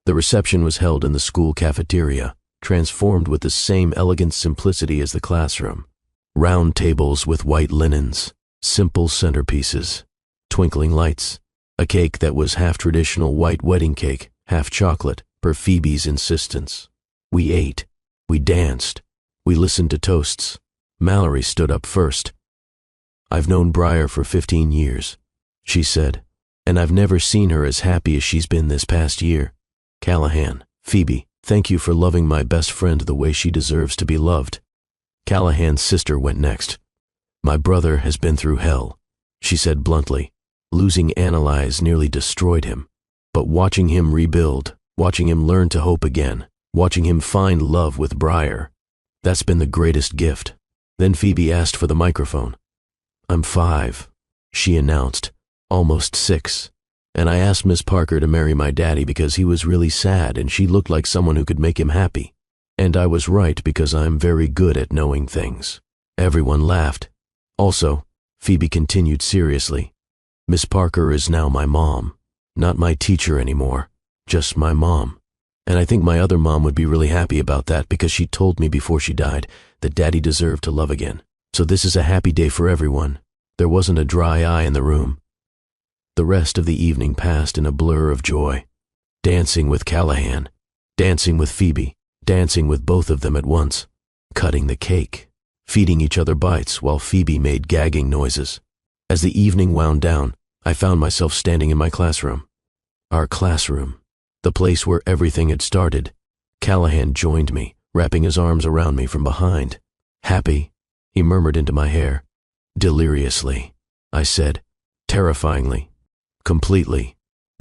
The reception was held in the school cafeteria, transformed with the same elegant simplicity as the classroom. Round tables with white linens, simple centerpieces, twinkling lights, a cake that was half traditional white wedding cake, half chocolate, per Phoebe's insistence. We ate, we danced, we listened to toasts. Mallory stood up first. "I've known Briar for 15 years, she said, "and I've never seen her as happy as she's been this past year. Callahan, Phoebe, thank you for loving my best friend the way she deserves to be loved." Callahan's sister went next. "My brother has been through hell," she said bluntly. "Losing Annalise nearly destroyed him. But watching him rebuild, watching him learn to hope again, watching him find love with Briar, that's been the greatest gift. Then Phoebe asked for the microphone. "I'm 5, she announced, almost 6, and I asked Miss Parker to marry my daddy because he was really sad and she looked like someone who could make him happy. And I was right because I'm very good at knowing things." Everyone laughed. "Also," Phoebe continued seriously, "Miss Parker is now my mom. Not my teacher anymore, just my mom. And I think my other mom would be really happy about that because she told me before she died that Daddy deserved to love again. So this is a happy day for everyone." There wasn't a dry eye in the room. The rest of the evening passed in a blur of joy. Dancing with Callahan, dancing with Phoebe, dancing with both of them at once, cutting the cake, feeding each other bites while Phoebe made gagging noises. As the evening wound down, I found myself standing in my classroom. Our classroom, the place where everything had started. Callahan joined me, wrapping his arms around me from behind. "Happy?" he murmured into my hair. "Deliriously," I said, terrifyingly, completely.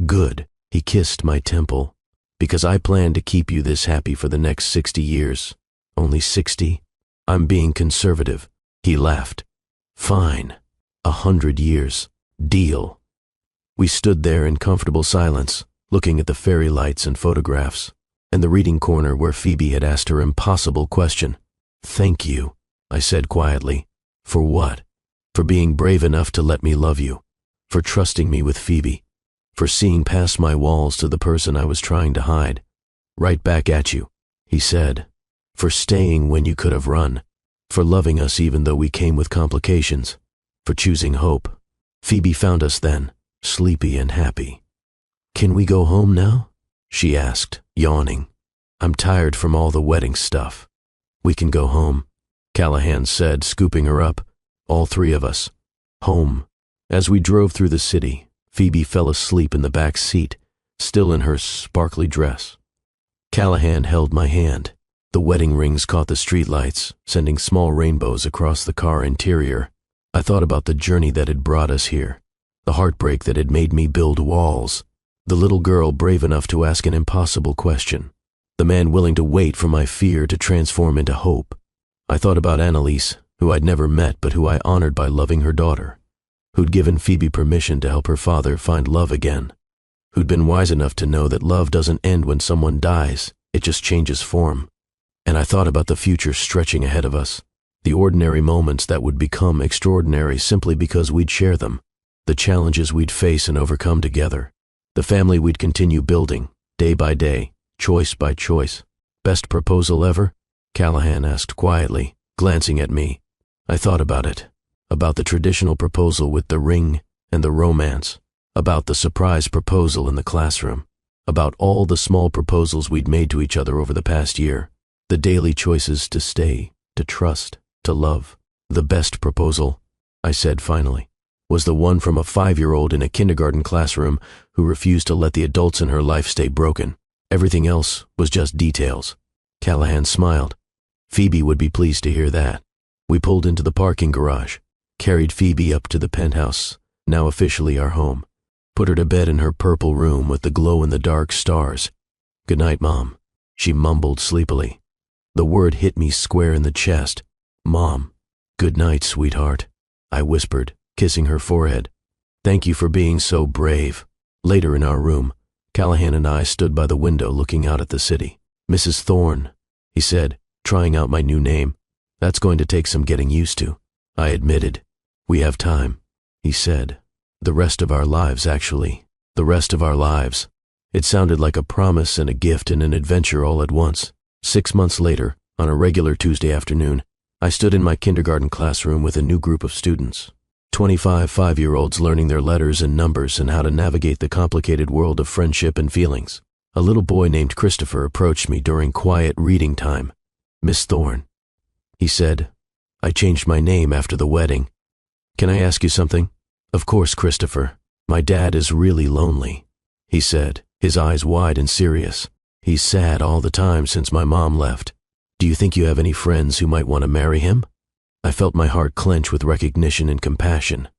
"Good," he kissed my temple, "because I plan to keep you this happy for the next 60 years. Only 60? I'm being conservative." He laughed. "Fine. 100 years. Deal." We stood there in comfortable silence, looking at the fairy lights and photographs, and the reading corner where Phoebe had asked her impossible question. "Thank you," I said quietly. "For what?" "For being brave enough to let me love you. For trusting me with Phoebe. For seeing past my walls to the person I was trying to hide. Right back at you," he said. "For staying when you could have run. For loving us even though we came with complications. For choosing hope." Phoebe found us then, sleepy and happy. "Can we go home now?" she asked, yawning. "I'm tired from all the wedding stuff." "We can go home," Callahan said, scooping her up. All 3 of us. Home. As we drove through the city, Phoebe fell asleep in the back seat, still in her sparkly dress. Callahan held my hand. The wedding rings caught the streetlights, sending small rainbows across the car interior. I thought about the journey that had brought us here, the heartbreak that had made me build walls, the little girl brave enough to ask an impossible question, the man willing to wait for my fear to transform into hope. I thought about Annalise, who I'd never met but who I honored by loving her daughter, who'd given Phoebe permission to help her father find love again, who'd been wise enough to know that love doesn't end when someone dies, it just changes form. And I thought about the future stretching ahead of us, the ordinary moments that would become extraordinary simply because we'd share them, the challenges we'd face and overcome together, the family we'd continue building, day by day, choice by choice. "Best proposal ever?" Callahan asked quietly, glancing at me. I thought about it, about the traditional proposal with the ring and the romance, about the surprise proposal in the classroom, about all the small proposals we'd made to each other over the past year, the daily choices to stay, to trust, to love. "The best proposal," I said finally, "was the one from a 5-year-old in a kindergarten classroom who refused to let the adults in her life stay broken. Everything else was just details." Callahan smiled. Phoebe would be pleased to hear that. We pulled into the parking garage, carried Phoebe up to the penthouse, now officially our home, put her to bed in her purple room with the glow-in-the-dark stars. "Good night, Mom," she mumbled sleepily. The word hit me square in the chest. "Mom." "Good night, sweetheart," I whispered, kissing her forehead. "Thank you for being so brave." Later in our room, Callahan and I stood by the window looking out at the city. "Mrs. Thorne," he said, trying out my new name. "That's going to take some getting used to," I admitted. "We have time," he said. "The rest of our lives, actually. The rest of our lives." It sounded like a promise and a gift and an adventure all at once. 6 months later, on a regular Tuesday afternoon, I stood in my kindergarten classroom with a new group of students. 25 5-year-olds learning their letters and numbers and how to navigate the complicated world of friendship and feelings. A little boy named Christopher approached me during quiet reading time. "Miss Thorne," he said, "I changed my name after the wedding. Can I ask you something?" "Of course, Christopher. My dad is really lonely," he said, his eyes wide and serious. "He's sad all the time since my mom left. Do you think you have any friends who might want to marry him?" I felt my heart clench with recognition and compassion.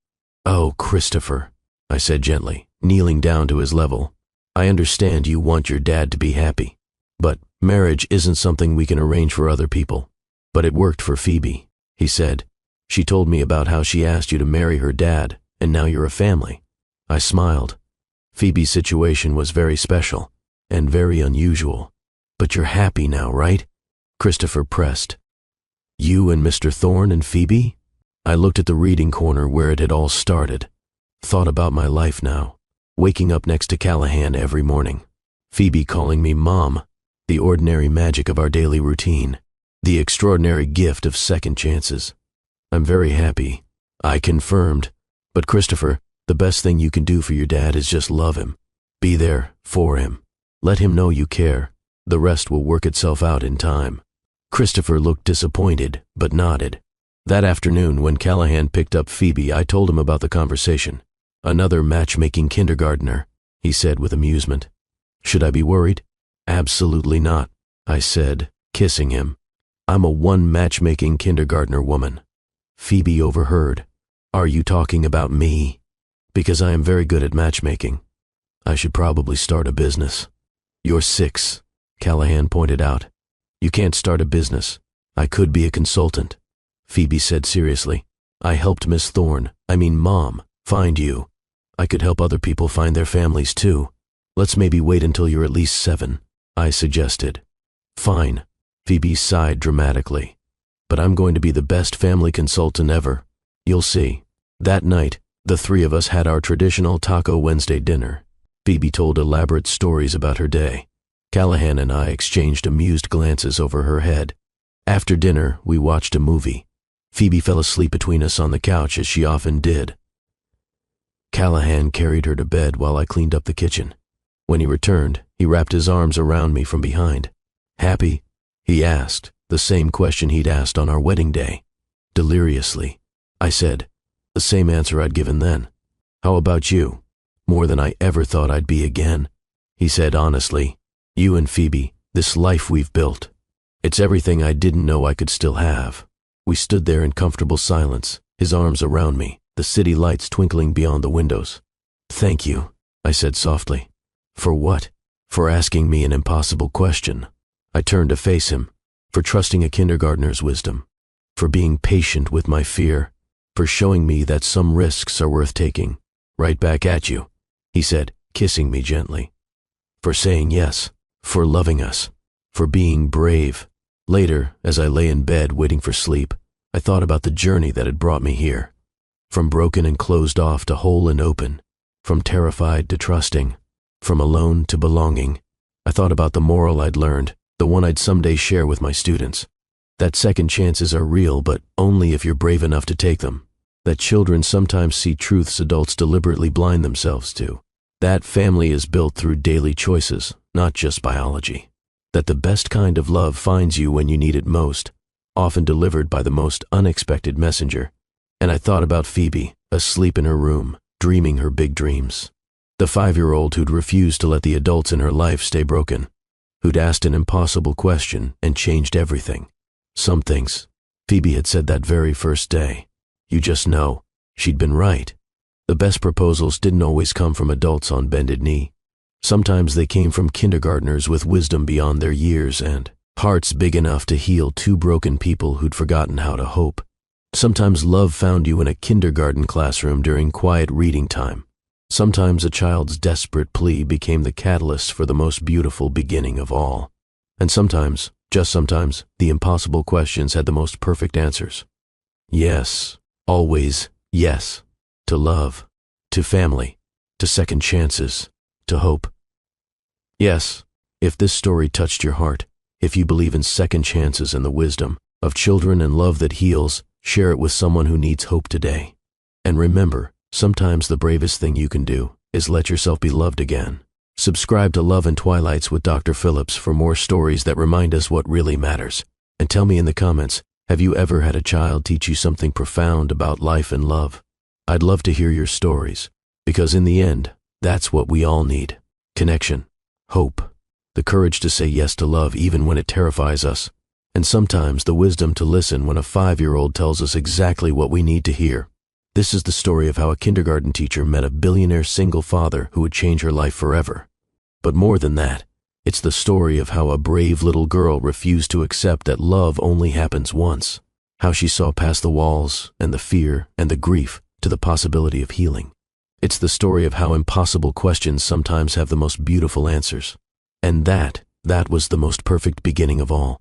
"Oh, Christopher," I said gently, kneeling down to his level. "I understand you want your dad to be happy, but marriage isn't something we can arrange for other people. But it worked for Phoebe." he said. She told me about how she asked you to marry her dad, and now you're a family. I smiled. Phoebe's situation was very special, and very unusual. But you're happy now, right? Christopher pressed. You and Mr. Thorne and Phoebe? I looked at the reading corner where it had all started. Thought about my life now. Waking up next to Callahan every morning. Phoebe calling me Mom. The ordinary magic of our daily routine. The extraordinary gift of second chances. I'm very happy. I confirmed. But Christopher, the best thing you can do for your dad is just love him. Be there for him. Let him know you care. The rest will work itself out in time. Christopher looked disappointed, but nodded. That afternoon, when Callahan picked up Phoebe, I told him about the conversation. Another matchmaking kindergartner, he said with amusement. Should I be worried? Absolutely not, I said, kissing him. I'm a one matchmaking kindergartner woman. Phoebe overheard. Are you talking about me? Because I am very good at matchmaking. I should probably start a business. You're 6, Callahan pointed out. You can't start a business. I could be a consultant. Phoebe said seriously. I helped Miss Thorne, Mom, find you. I could help other people find their families too. Let's maybe wait until you're at least 7, I suggested. Fine, Phoebe sighed dramatically. But I'm going to be the best family consultant ever. You'll see. That night, the 3 of us had our traditional Taco Wednesday dinner. Phoebe told elaborate stories about her day. Callahan and I exchanged amused glances over her head. After dinner, we watched a movie. Phoebe fell asleep between us on the couch as she often did. Callahan carried her to bed while I cleaned up the kitchen. When he returned, he wrapped his arms around me from behind. Happy? He asked, the same question he'd asked on our wedding day. Deliriously, I said, the same answer I'd given then. How about you? More than I ever thought I'd be again. He said honestly, you and Phoebe, this life we've built. It's everything I didn't know I could still have. We stood there in comfortable silence, his arms around me, the city lights twinkling beyond the windows. Thank you, I said softly. For what? For asking me an impossible question. I turned to face him. For trusting a kindergartner's wisdom. For being patient with my fear. For showing me that some risks are worth taking. Right back at you, he said, kissing me gently. For saying yes. For loving us. For being brave. Later, as I lay in bed waiting for sleep, I thought about the journey that had brought me here. From broken and closed off to whole and open. From terrified to trusting. From alone to belonging. I thought about the moral I'd learned, the one I'd someday share with my students. That second chances are real, but only if you're brave enough to take them. That children sometimes see truths adults deliberately blind themselves to. That family is built through daily choices, not just biology. That the best kind of love finds you when you need it most, often delivered by the most unexpected messenger. And I thought about Phoebe, asleep in her room, dreaming her big dreams. The 5-year-old who'd refused to let the adults in her life stay broken. Who'd asked an impossible question and changed everything. Some things. Phoebe had said that very first day. You just know. She'd been right. The best proposals didn't always come from adults on bended knee. Sometimes they came from kindergartners with wisdom beyond their years and hearts big enough to heal 2 broken people who'd forgotten how to hope. Sometimes love found you in a kindergarten classroom during quiet reading time. Sometimes a child's desperate plea became the catalyst for the most beautiful beginning of all. And sometimes, just sometimes, the impossible questions had the most perfect answers. Yes, always yes. To love, to family, to second chances, to hope. Yes, if this story touched your heart, if you believe in second chances and the wisdom of children and love that heals, share it with someone who needs hope today. And remember, sometimes the bravest thing you can do is let yourself be loved again. Subscribe to Love and Twilights with Dr. Phillips for more stories that remind us what really matters. And tell me in the comments, have you ever had a child teach you something profound about life and love? I'd love to hear your stories, because in the end, that's what we all need. Connection, hope, the courage to say yes to love even when it terrifies us, and sometimes the wisdom to listen when a 5-year-old tells us exactly what we need to hear. This is the story of how a kindergarten teacher met a billionaire single father who would change her life forever. But more than that, it's the story of how a brave little girl refused to accept that love only happens once. how she saw past the walls and the fear and the grief to the possibility of healing. It's the story of how impossible questions sometimes have the most beautiful answers. And that was the most perfect beginning of all.